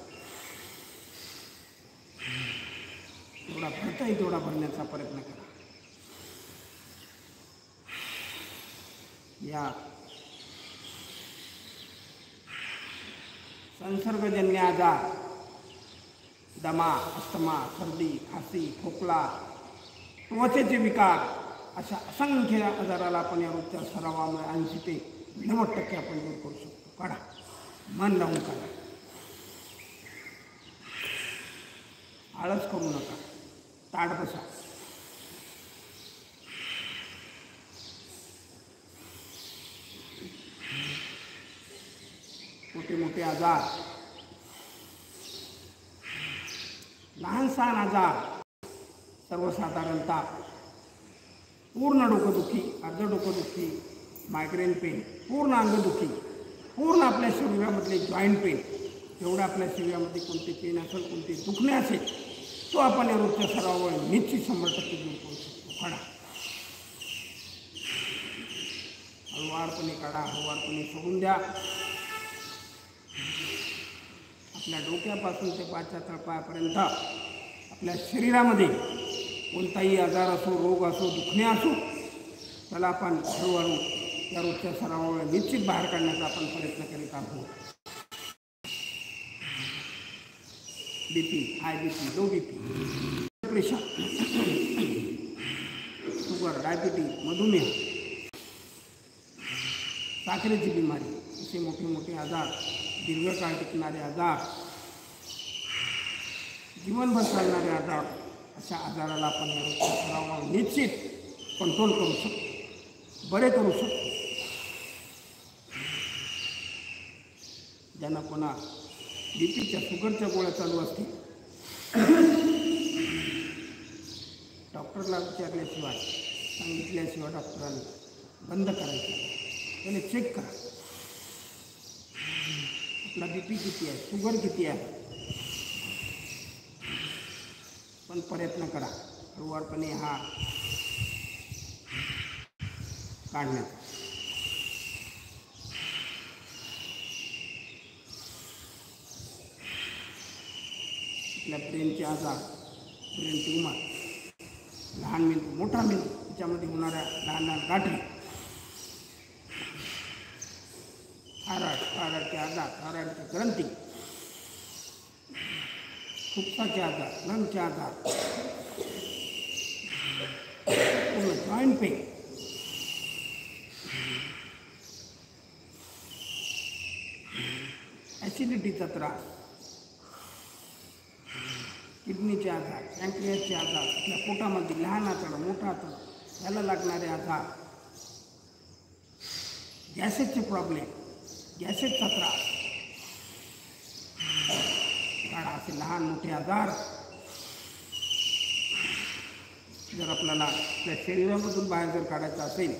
जेवढा भरता येईल तेवढा भरण्याचा प्रयत्न करा। या संसर्गजन्य आजार, दमा, अस्थमा, सर्दी, खासी, खोकला, त्वचेचे विकार अशा असंख्य आजाराला आपण या रोजच्या सरावामुळे 80 ते 90% आपण दूर करू शकतो। काढा, मन लावून काढा, आळस करू नका, ताट बसा। मोठे मोठे आजार, लहान सहान आजार, सर्वसाधारण ताप, पूर्ण डोकंदुखी, अर्ध डोकंदुखी, मायग्रेन पेन, पूर्ण अंगदुखी, पूर्ण आपल्या शरीरामधले जॉईंट पेन, जेवढं आपल्या शरीरामध्ये कोणते पेन असेल, कोणते दुखणे असेल, तो आपण या रोजच्या सरावावर निश्चित 100% दूर करू शकतो। काढा, हळुवारपणे काढा, हळुवारपणे सोडून द्या। आपल्या डोक्यापासून ते पायाच्या तळपायापर्यंत आपल्या शरीरामध्ये कोणताही आजार असो, रोग असो, दुखणे असो, त्याला आपण हळूहळू या रोजच्या सरावामुळे निश्चित बाहेर काढण्याचा आपण प्रयत्न करीत आहोत। BP, high BP, low BP, pressure, sugar, diabetes, मधुमेह, साखरेची बिमारी, असे मोठे मोठे आजार, दीर्घकाळ टिकणारे आजार, जीवनभर चालणारे आजार, अशा आजाराला आपण या रोजच्या सरावामुळे निश्चित कंट्रोल करू शकतो, बरे करू शकतो। ज्यांना कोणा बीपीच्या, शुगरच्या गोळ्या चालू असतील, डॉक्टरला विचारल्याशिवाय, सांगितल्याशिवाय डॉक्टरांनी बंद करायचं, त्याने चेक करा। आपला BP किती आहे, शुगर किती आहे, पण प्रयत्न करा हळूवारपणे हा काढण्याचा. आपल्या ब्रेनचे आजार, ब्रेन ट्यूमर, लहान मेंदू, मोठा मेंदू, त्याच्यामध्ये होणाऱ्या लहान लहान गाठी, थायरॉइडचे आजार, थायरॉइडची ग्रंथी, फुफ्फुसाचे आजार, लंगचे आजार, पूर्ण जॉईंट पेन, ॲसिडिटीचा त्रास, किडनीचे आजार, पँक्रियासचे आजार, आपल्या पोटामध्ये लहान आतडं, मोठा आतडं, त्याला लागणारे आजार, गॅसेसचे प्रॉब्लेम, गॅसेसचा त्रास, कारण असे लहान मोठे आजार जर आपल्याला आपल्या शरीरामधून बाहेर जर काढायचं असेल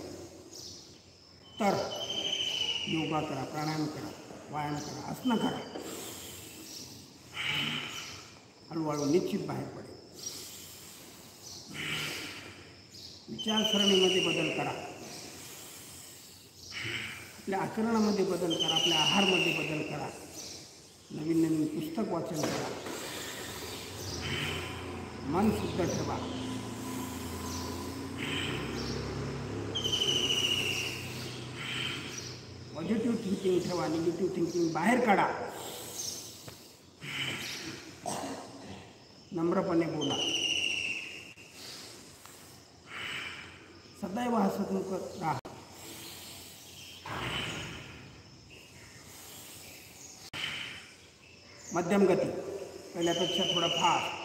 तर योगा करा, प्राणायाम करा, व्यायाम करा, आसनं करा, हळूहळू निश्चित बाहेर पडेल. विचारसरणीमध्ये बदल करा, आपल्या आचरणामध्ये बदल करा, आपल्या आहारमध्ये बदल करा, नवीन नवीन पुस्तक वाचन करा, मन शुद्ध ठेवा. पॉझिटिव्ह थिंकिंग ठेवा, निगेटिव्ह थिंकिंग बाहेर काढा, नम्रपणे बोला, सदैव हसतमुख राहा. मध्यम गती, पहिल्यापेक्षा थोडा फास्ट.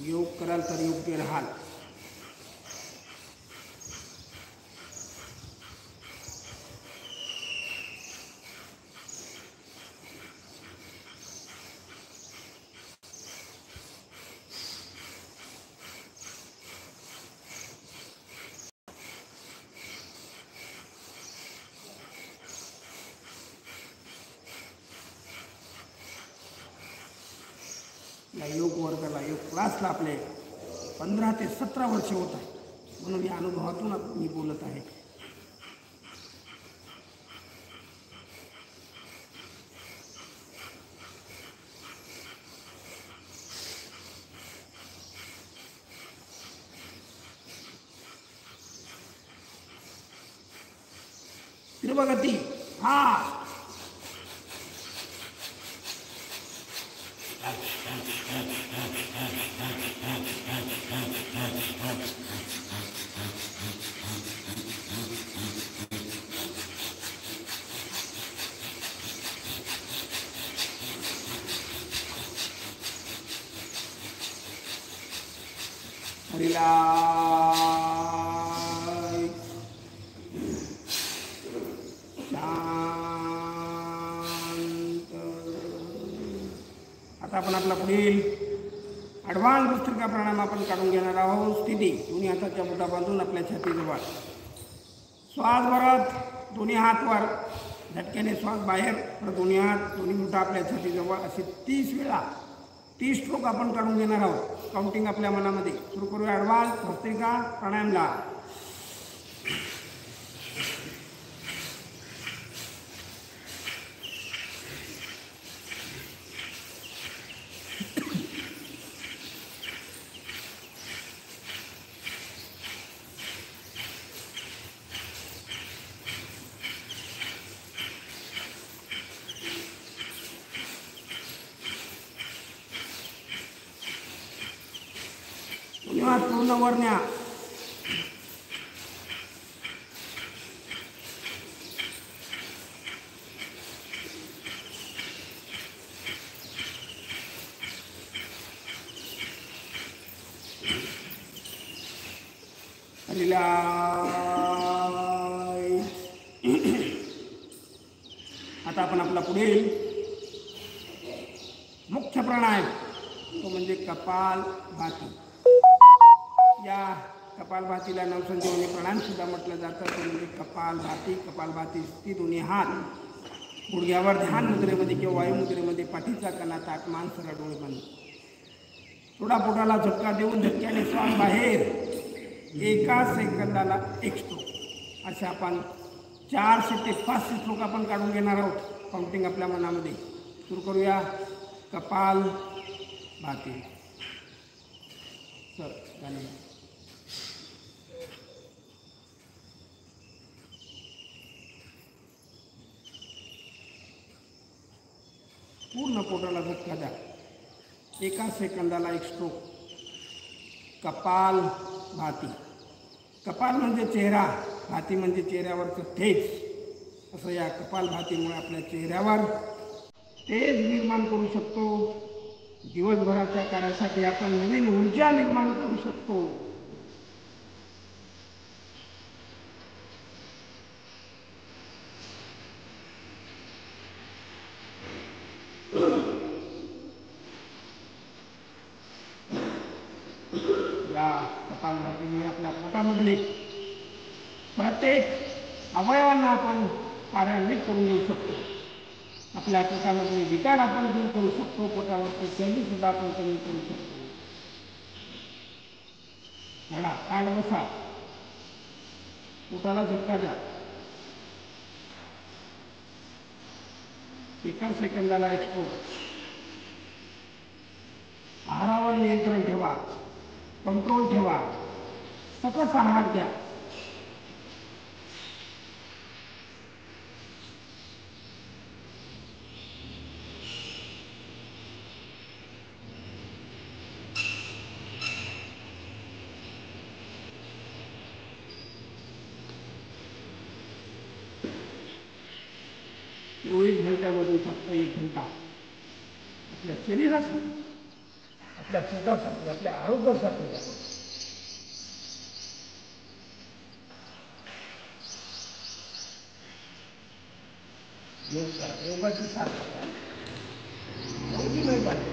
योग कराल तर योग्य राहाल. या योग वर्गाला, योग क्लासला आपले 15 ते 17 वर्ष होत आहे, म्हणून या अनुभवातून मी बोलत आहे. तीव्रगती, हा हरिला. आता आपण आपला पुढील ॲडव्हान्स भस्त्रिका प्राणायाम आपण काढून घेणार आहोत. स्थिती, दोन्ही हाताच्या बोटा बांधून आपल्या छातीजवळ श्वास भरत, दोन्ही हात वर, झटक्याने श्वास बाहेर, परत दोन्ही हात, दोन्ही बोटा आपल्या छातीजवळ, असे 30 वेळा 30 स्ट्रोक आपण काढून घेणार आहोत. काउंटिंग आपल्या मनामध्ये सुरू करूया. ॲडव्हान्स भस्त्रिका प्राणायामला. धन्यवाद. पूर्ण वर न्या. हरिला. आता आपण आपला पुढील मुख्य प्राणायाम तो म्हणजे कपालभाती. या कपालभातीला नवसंजीवनी प्राणायाम सुद्धा म्हटलं जातं. ते म्हणजे कपालभाती. कपालभाती दोन्ही हात गुडघ्यावर ध्यान मुद्रेमध्ये किंवा वायुमुद्रेमध्ये, पाठीचा कणा ताट, मान सरळ, डोळे बंद. थोडा पोटाला झटका देऊन झटक्याने श्वास बाहेर. एका सेकंदाला 1 स्ट्रोक. असे आपण 400 ते 500 स्ट्रोक आपण काढून घेणार आहोत. काउंटिंग आपल्या मनामध्ये सुरू करूया. कपालभाती. सर गाणे. पूर्ण पोटाला झटका द्या. एका सेकंदाला 1 स्ट्रोक. कपालभाती. कपाल म्हणजे चेहरा, भाती म्हणजे चेहऱ्यावरचं तेज. असं या कपालभातीमुळे आपल्या चेहऱ्यावर तेज निर्माण करू शकतो. दिवसभराच्या कार्यासाठी आपण नवीन ऊर्जा निर्माण करू शकतो. या कपालभातीमुळे आपल्या पोटामधले प्रत्येक अवयवांना आपण कार्यान्वित करून घेऊ शकतो. आपल्या पोटामधले विकार आपण दूर करू शकतो. पोटावरची चरबी सुद्धा आपण कमी करू शकतो. म्हणा ताट बसा. पोटाला झटका द्या. एका सेकंदाला 1 स्ट्रोक. आहारावर नियंत्रण ठेवा. कंट्रोल ठेवा. सकस आहार द्या. चोवीस घंट्यामधून फक्त 1 घंटा आपल्या शरीरासाठी, आपल्या पोटासाठी, आपल्या आरोग्यासाठी द्या. योग करा. योगाची साधना योगीमय बना.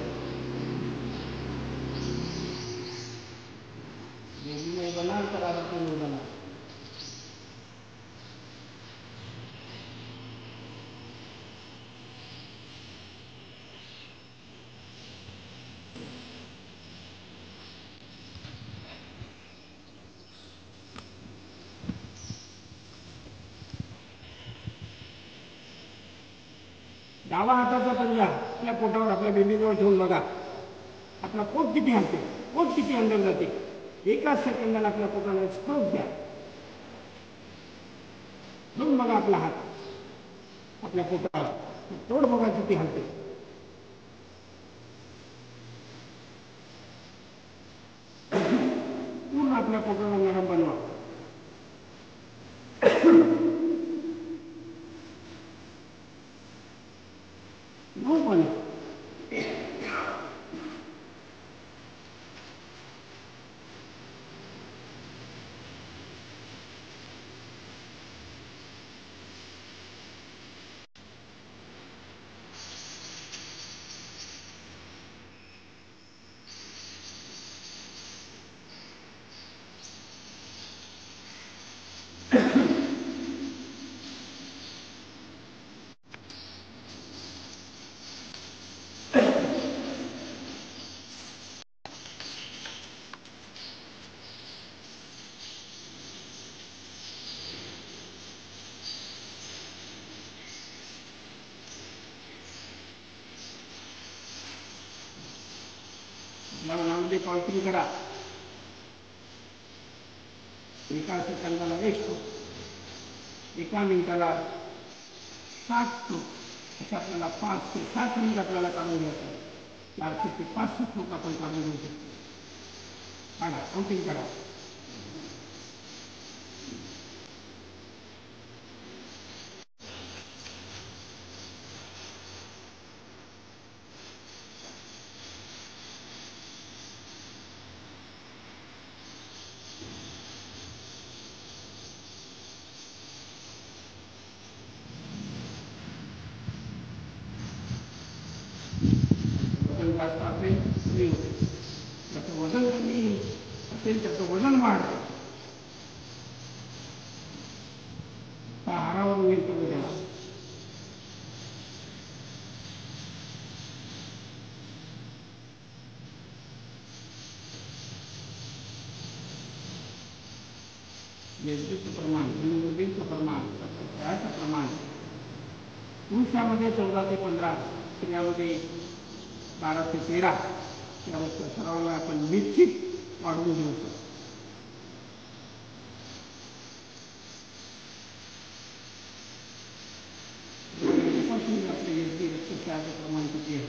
योगीमय बनाल तर आरोग्यमय बनाल. डावा हाताचा पंजा आपल्या पोटावर, आपल्या बेंबीजवळ ठेवून बघा. आपला पोट किती हलते, पोट किती अंदर जाते. एका सेकंदाला आपल्या पोटाला स्ट्रोक द्या. ठेवून बघा आपला हात आपल्या पोटाला. पोट बघा किती हलते. पूर्ण आपल्या पोटाला नरम बनवा. पण मनामध्ये काउंटिंग करा. एका सेकंदाला 1 स्ट्रोक. एका मिनिटाला 7 स्ट्रोक. असे आपल्याला 5 ते 7 मिनिट आपल्याला काढून घ्यायचं. 400 ते 500 स्ट्रोक आपण काढून घेऊ शकतो. काढा. काउंटिंग करा. वजन जास्त असेल कमी होते, ज्याचं वजन कमी असेल त्याचं वजन वाढतं. आहारावर होईल तुम्ही त्याला. मेदूचं प्रमाण, हिमोग्लोबिनचं प्रमाण, रक्तक्षयाचं प्रमाण पुरुषामध्ये 14 ते 15, स्त्रियामध्ये 12 ते 13 यावरच्या सरावाला आपण निश्चित वाढवून घेऊ शकतो. आपले एसडी रक्तक्षयाचं प्रमाण किती आहे?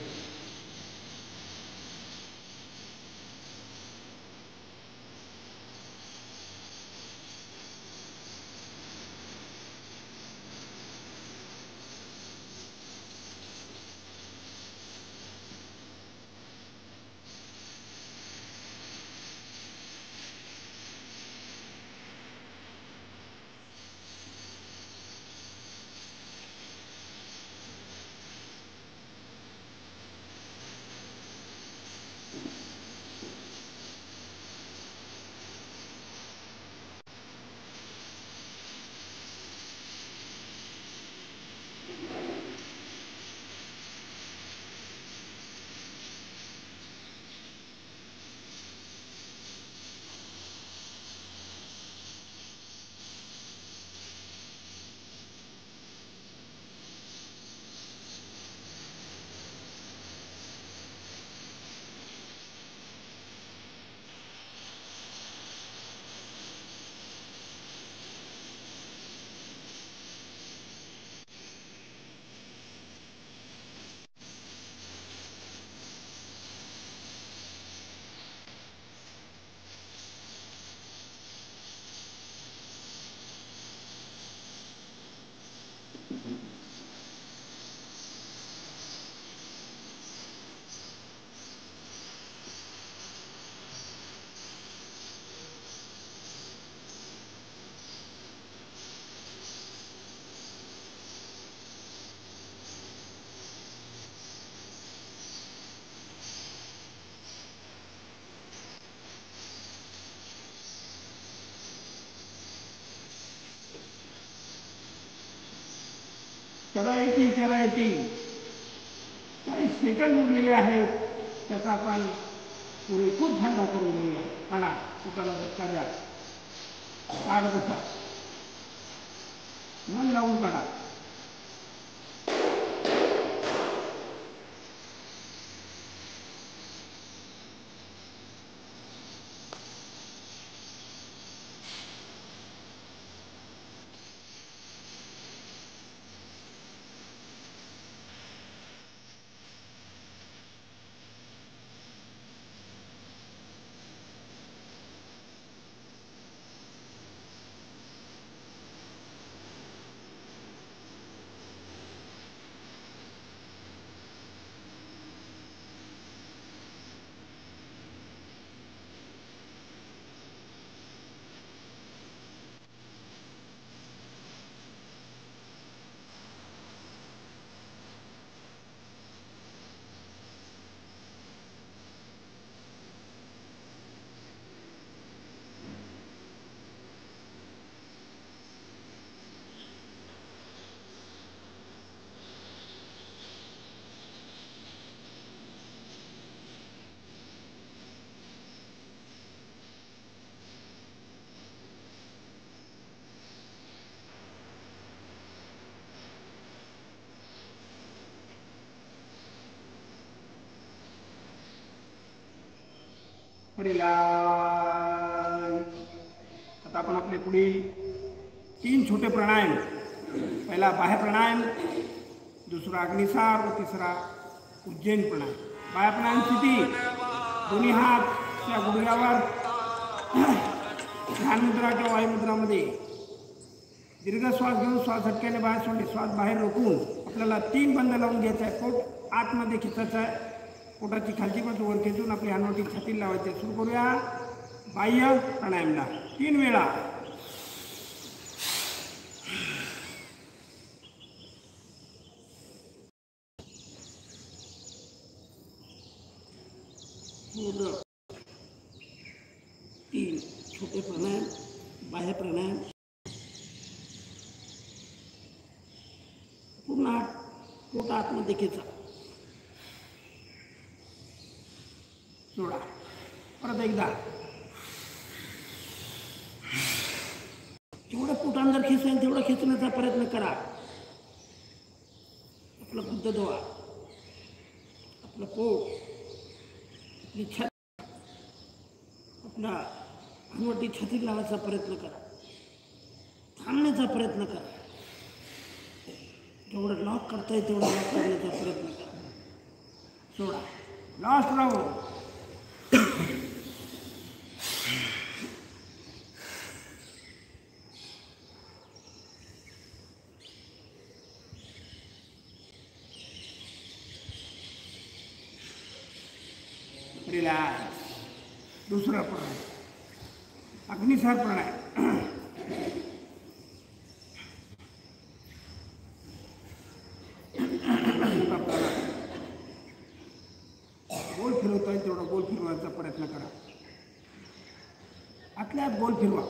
शर्यती 40 सेकंद उरलेले आहेत, त्याचा आपण पुरेपूर फायदा करून घेऊया. म्हणा कुठला धक्का द्या, काढ बसा, मन लावून काढा. आता आपण आपले पुढील 3 छोटे प्राणायाम, पहिला बाह्य प्राणायाम, दुसरा अग्निसार व तिसरा उज्जैन प्राणायाम. बाह्य प्राणायाम स्थिती, दोन्ही हात त्या गुडघ्यावर ध्यान मुद्रा किंवा वायुमुद्रामध्ये दीर्घ श्वास घेऊन श्वास झटक्याने बाहेर सोडले. श्वास बाहेर रोखून आपल्याला 3 बंद लावून घ्यायचा आहे. पोट आतमध्ये खेचायचं आहे. पोटाची खालची बाजू वर खेचून आपली हानवटी छातीला लावायची. सुरू करूया बाह्य प्राणायामला 3 वेळा. पूर्ण 3 छोटे प्राणायाम, बाह्य प्राणायाम, पूर्ण पोट आतमध्ये खेचा, सोडा, परत एकदा. जेवढं पोटानं जर खेचेल तेवढं खेचण्याचा प्रयत्न करा. आपलं गुदद्वार, आपलं पोट, आपली छाती, आपला हनुवटी छातीत लावायचा प्रयत्न करा, थांबण्याचा प्रयत्न करा. जेवढं लॉक करता येईल तेवढं लॉक करण्याचा प्रयत्न करा. सोडा, लास्ट राऊंड. रिलॅक्स. दुसरा प्राणायाम, अग्निसार प्राणायाम. गोल फिरवता येईल तेवढा गोल फिरवायचा प्रयत्न करा. आतल्या आत गोल फिरवा.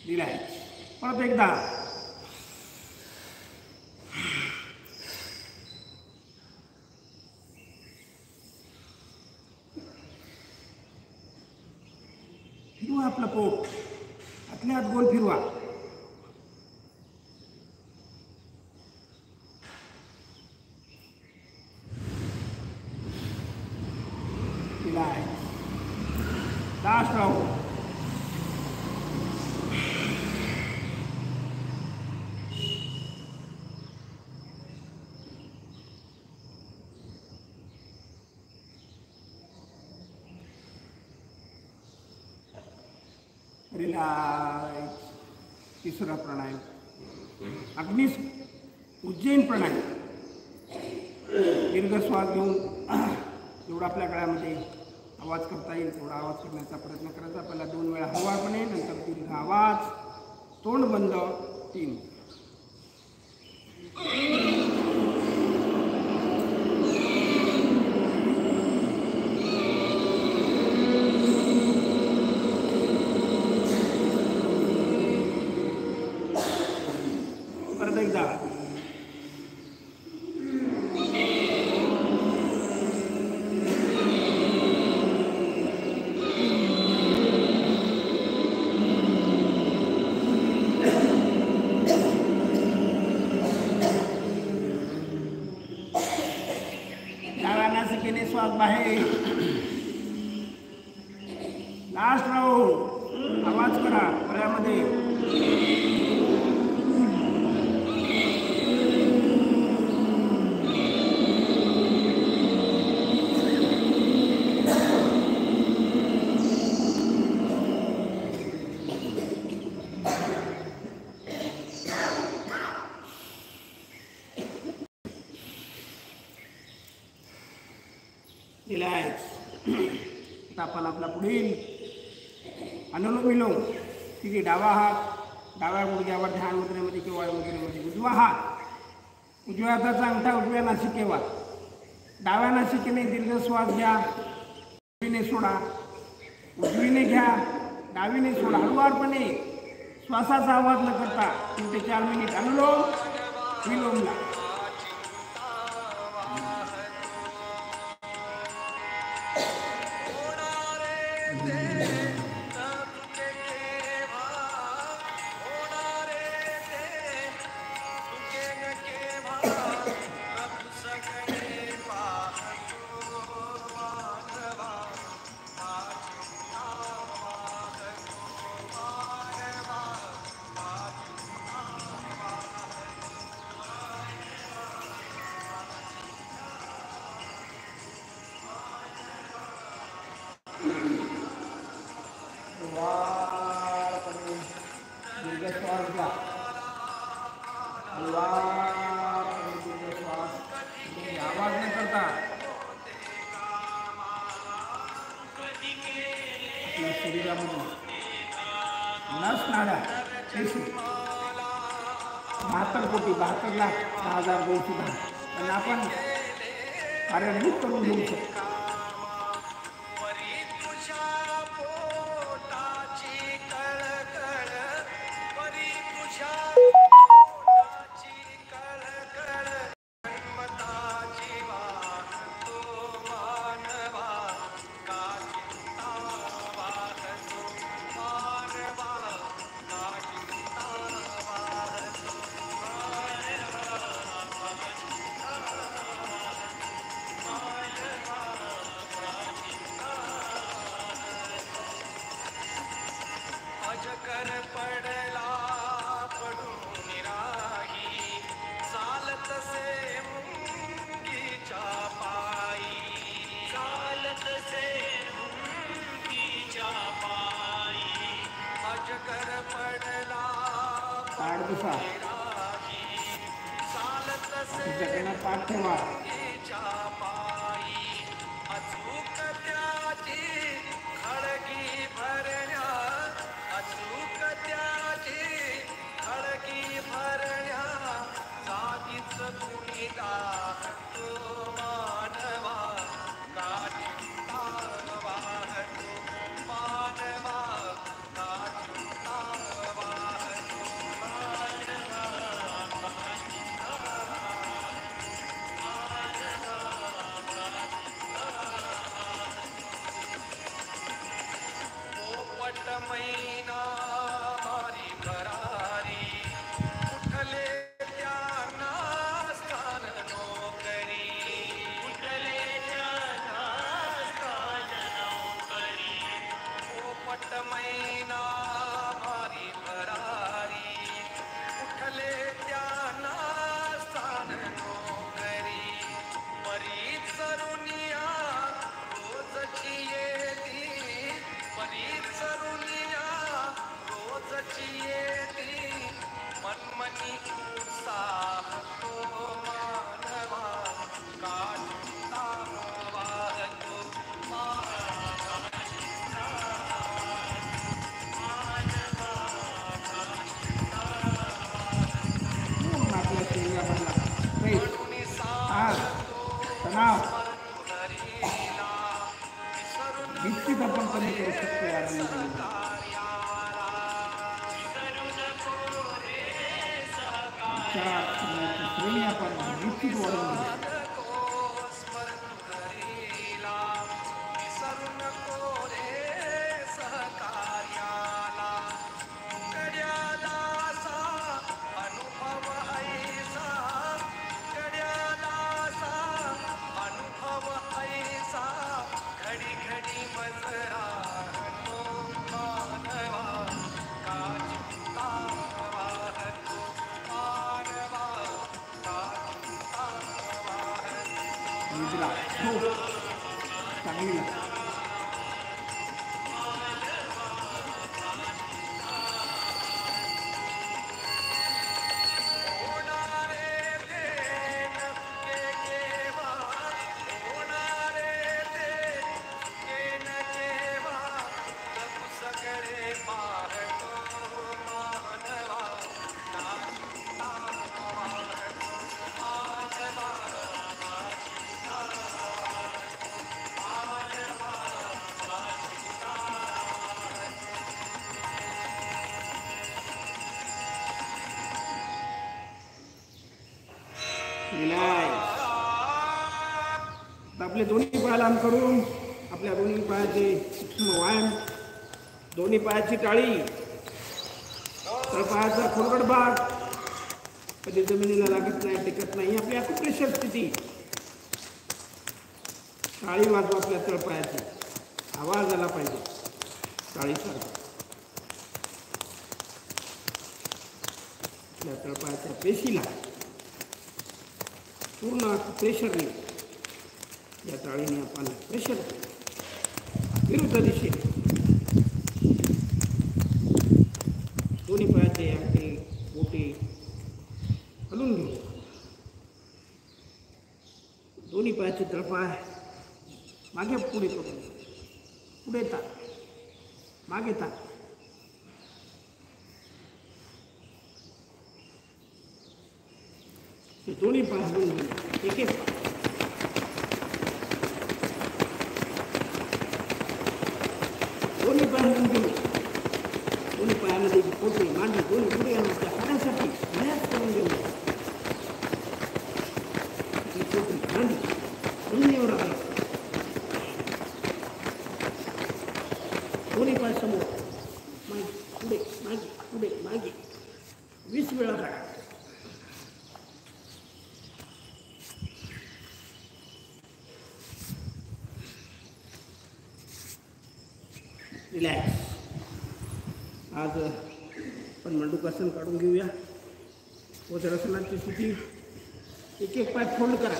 रिलॅक्स. परत एकदा. फिरवा आपलं पोट, आतल्या आत गोल फिरवा. रिलॅक्स. Last round. रिलॅक्स. तिसरा प्राणायाम, उज्जैन प्राणायाम. दीर्घ श्वास घेऊन जेवढा आपल्या गळ्यामध्ये आवाज करता येईल तेवढा आवाज करण्याचा प्रयत्न करायचा. पहिला 2 वेळा हळूवारपणे, नंतर दीर्घ आवाज, तोंड बंद, 3. परत एकदा. डाव्या नासिकेने श्वास बाहेर. Last round. आवाज करा गळ्यामध्ये. रिलॅक्स. आता आपण आपला पुढील अनुलोम विलोम. ठीक आहे. डावा हात डाव्या गुडघ्यावर ध्यान मुद्रेमध्ये किंवा मुद्रेमध्ये. उजवा हात उजव्या हाताचा अंगठा उजव्या नासिकेवर. डाव्या नासिकेने दीर्घ श्वास घ्या, उजवीने सोडा. उजवीने घ्या, डावीने सोडा. हळूवारपणे श्वासाचा आवाज न करता 3 ते 4 मिनिट अनुलोम विलोमला. दीर्घ श्वास घ्या. दीर्घ श्वास. आवाज न करता आपल्या शरीरामध्ये नस नाड्या पेशी 72,72,10,210 त्यांना आपण कार्यान्वित करून घेऊ शकतो. अजगर पडला पडून राही चालत से मुंगीच्या पायी चालत से मुंगीच्या पायी अजगर पडला पाठदिसा राही चालत से तुमच्याकडनं पाठ ठेवा. मुंगीच्या पायी अचूक त्याची खळगी भरण्या अचूक त्याची खळगी भरण्या जागीच कुणीदा तो मानवा काचिंता वाहतो मानवा काचिंता वाहतो पोपट मैना मारी भरारी उठले त्यांना स्थान नोकरी उठले त्यांना स्थान नोकरी पोपट मैना मारी भरारी उठले त्यांना स्थान नोकरी बरीच सरुनिया रोजची येती बरीच सरुनिया रोजची येती मनमनी उत्साह तो मानवा काचिंता वाहतो पूर्ण आपल्या शरीरामधला स्ट्रेस, ताण, तणाव निश्चित आपण कमी करू शकतो या रनिंगमध्ये. विचार करण्याची श्रेणी आपण निश्चित वाढवून घेऊ. विसरू नको रे सहकार्याला गड्यालासा अनुभव ऐसा गड्यालासा अनुभव ऐसा घडी घडी मजरा तो मानवा काचिंता वाहतो मानवा काचिंता वाहतो निद्रा झोप चांगली लागते. होणारे देन के केव्हा होणारे देन केन केव्हा जगू सगळे पाहतो मानवा काचिंता वाहतो मानवा रिलॅक्स. आता आपले दोन्ही पाय लांब करून आपल्या दोन्ही पायाचे सूक्ष्म व्यायाम, दोन्ही पायाची टाळी, तर पायाचा खोलगट भाग कधी जमिनीला लागत नाही, टेकत नाही, आपली अकुप्रेशर स्थिती. टाळी वाजवा आपल्या तळपायाची, आवाज आला पाहिजे टाळीसारखा. आपल्या तळपायाच्या पेशीला पूर्ण प्रेशरने या टाळीने आपण प्रेशर विरुद्ध दिशेने दोन्ही पायाचे अंगठे बोटे हलवून घेऊ. दोन्ही पायाचे तळपाय मागे पुढे करून पुढे ताक मागे ताक हे दोन्ही पाय हलवून घेऊ. एक एक पाय. दोन्ही पाय हलवून घेऊ. दोन्ही पायामध्ये पोटे मांडी दोन्ही पुढे त्या खाण्यासाठी रिलॅक्स करून घेऊ. पोटे मांडी जमिनीवर आहे. दोन्ही पाय समोर मागे पुढे मागे पुढे मागे 20 वेळा काढा. रिलॅक्स. आज आपण मंडूकासन काढून घेऊया. वज्रासनाची स्थिती. एक एक पाय फोल्ड करा.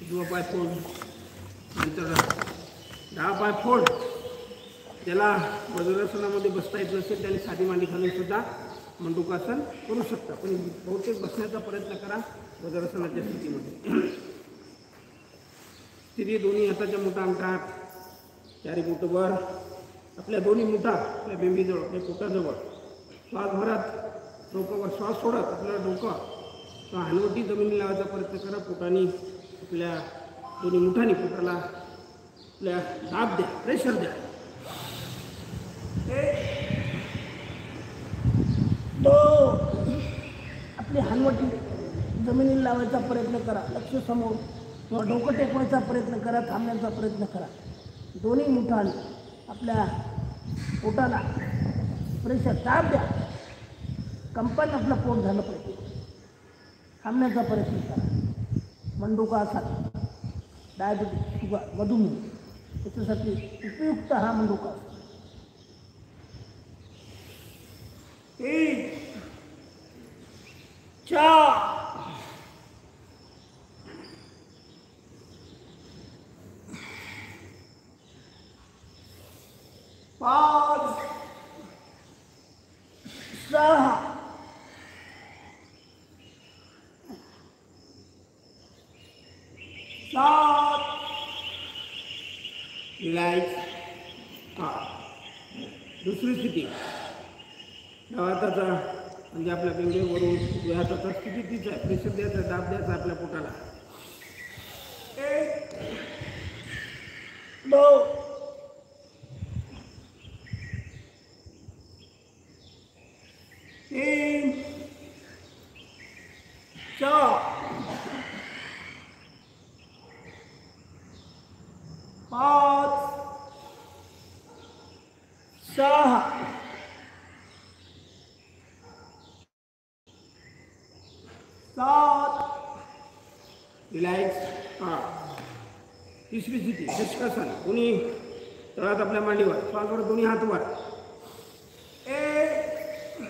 उजवा पाय फोल्ड, नंतर डावा पाय फोल्ड. ज्याला वज्रासनामध्ये बसता येत नसेल त्याने साधी मांडी घालून सुद्धा मंडूकासन करू शकता, पण बहुतेक बसण्याचा प्रयत्न करा वज्रासनाच्या स्थितीमध्ये. स्थिती दोन्ही हाताच्या मुठा अंगठात, चारी बोटं वर, आपल्या दोन्ही मुठा आपल्या बेंबीजवळ, आपल्या पोटाजवळ. श्वास भरत डोक्यावर श्वास सोडत आपल्याला डोकं किंवा हलवटी जमिनी लावायचा प्रयत्न करा. पोटाने आपल्या दोन्ही मुठांनी पोटाला आपल्या दाब द्या, प्रेशर द्या. 1 2 आपली हलवटी जमिनीला लावायचा प्रयत्न करा. लक्ष समोर किंवा डोकं टेकवायचा प्रयत्न करा. थांबण्याचा प्रयत्न करा. दोन्ही मुठांनी आपल्या पोटाला प्रेशर दाब द्या. कंपन आपलं पोट झालं पाहिजे. थांबण्याचा प्रयत्न करा. मंडूकासन डायबिटीज, शुगर, मधुमेह याच्यासाठी उपयुक्त हा मंडूकासन. 3 4 5 6 7 रिलॅक्स. दुसरी स्थिती. डाव्या हाताचा म्हणजे आपल्या बेंबीवरून उजव्या हाताचा स्थिती तीच आहे. प्रेशर द्यायचा, दाब द्यायचा आपल्या पोटाला. 1 2 3 4 5 6 7 रिलॅक्स. तिसरी स्थिती षटकासन. दोन्ही तळात आपल्या मांडीवर, श्वासवर दोन्ही हात वर. 1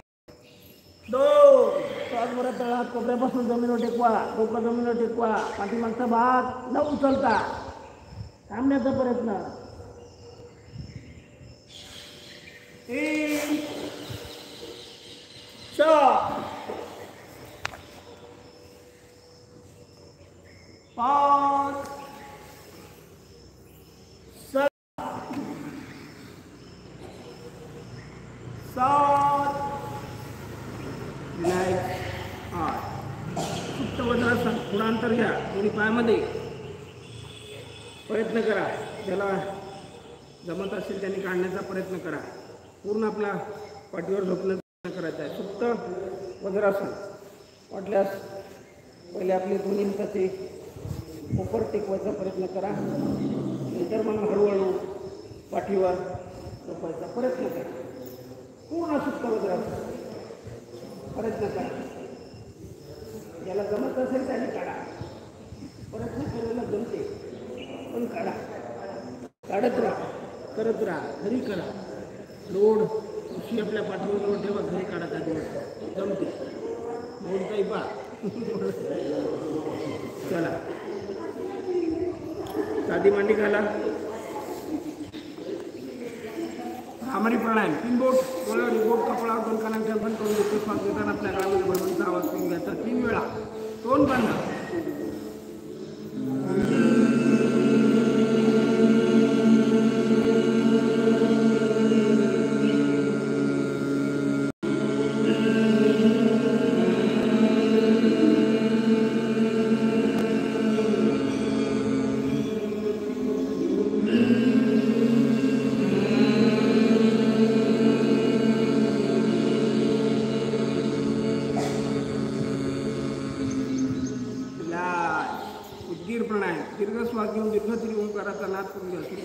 2 श्वास बरं तळात कोपऱ्यापासून जमिनीवर टेकवा. डोकं जमिनीवर टेकवा. पाठीमागचा भाग न उचलता थांबण्याचा प्रयत्न. 3 4 5 6 7 रिलॅक्स. सुप्त वज्रासन. पुढं अंतर घ्या दोन्ही पायामध्ये. प्रयत्न करा. ज्याला जमत असेल त्यांनी काढण्याचा प्रयत्न करा. पूर्ण आपला पाठीवर झोपण्याचा प्रयत्न करायचा आहे. सुप्त वज्रासन. वाटल्यास पहिले आपले दोन्ही हाताचे कोपर टेकवायचा प्रयत्न करा. नंतर मग हळूहळू पाठीवर झोपायचा प्रयत्न करा. पूर्ण सुप्त वज्रासन प्रयत्न करा. ज्याला जमत असेल त्याने काढा. प्रयत्न करायला जमते पण काढा. काढत राहा, करत राहा. घरी करा. लोड उशी आपल्या पाठीवर ठेवा. घरी काढा. त्या दिवस जमते. लोड काही पा. चला साधी मांडी घाला. भ्रामरी प्राणायाम. 3 बोट डोळ्यावर, बोट कपाळावर, 2 कानांच्या बंद करून घेतो. श्वास घेताना आपल्या गळ्यामध्ये बळबळचा आवाज करून घ्यायचा 3 वेळा. तोंड बंद.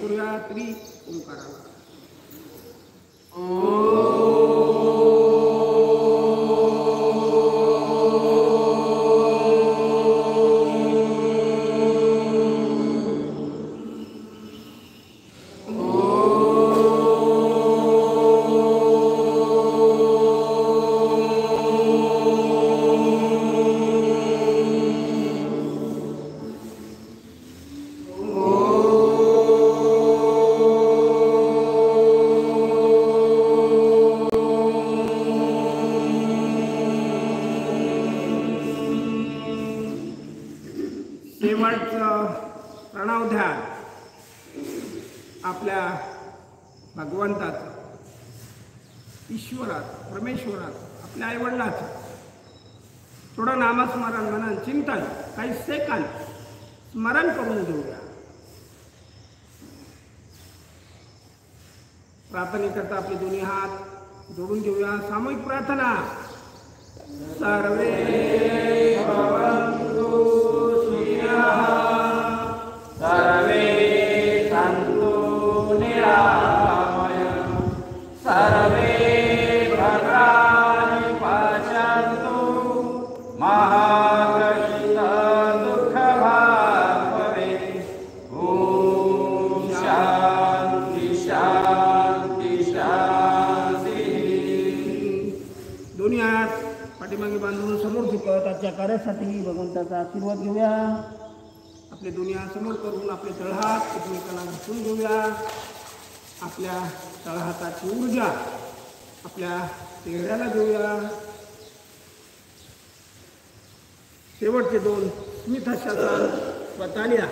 करूया त्रि ओंकाराला. शेवटचं प्रणव ध्यान आपल्या भगवंताचं, ईश्वराचं, परमेश्वराचं, आपल्या आईवडिलाचं थोडं नामस्मरण म्हणून चिंतन काही सेकंद स्मरण करून घेऊया. प्रार्थनेकरता आपले दोन्ही हात जोडून घेऊया. सामूहिक प्रार्थना. सर्वे भवन्तु सुखिनः, सर्वे सन्तु निरामयाः, सर्वे भद्राणि पश्यन्तु मा कश्चित् दुःखभाग् भवेत्. ॐ शान्ति शान्ति शान्तिः. दोन्ही हात पाठीमागे बांधून समोर झुकत आजच्या कार्यासाठी भगवंताचा आशीर्वाद घेऊया. आपले दोन्ही हात समोर करून आपले तळहात एकमेकांना घासून घेऊया. आपल्या तळहाताची ऊर्जा आपल्या चेहऱ्याला देऊया. शेवटचे दोन स्मितहास्यासन स्वतःल्या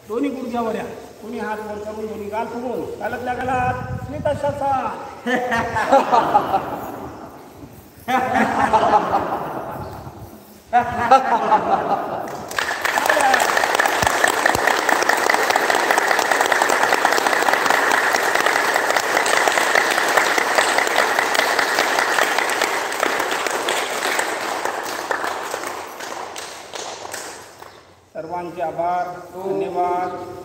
दोन्ही गुडघ्यावर या. दोन्ही हात वर करून दोन्ही गाल फुगून गालातल्या गालात स्मितहास्यासन. सर्वांचे आभार, धन्यवाद.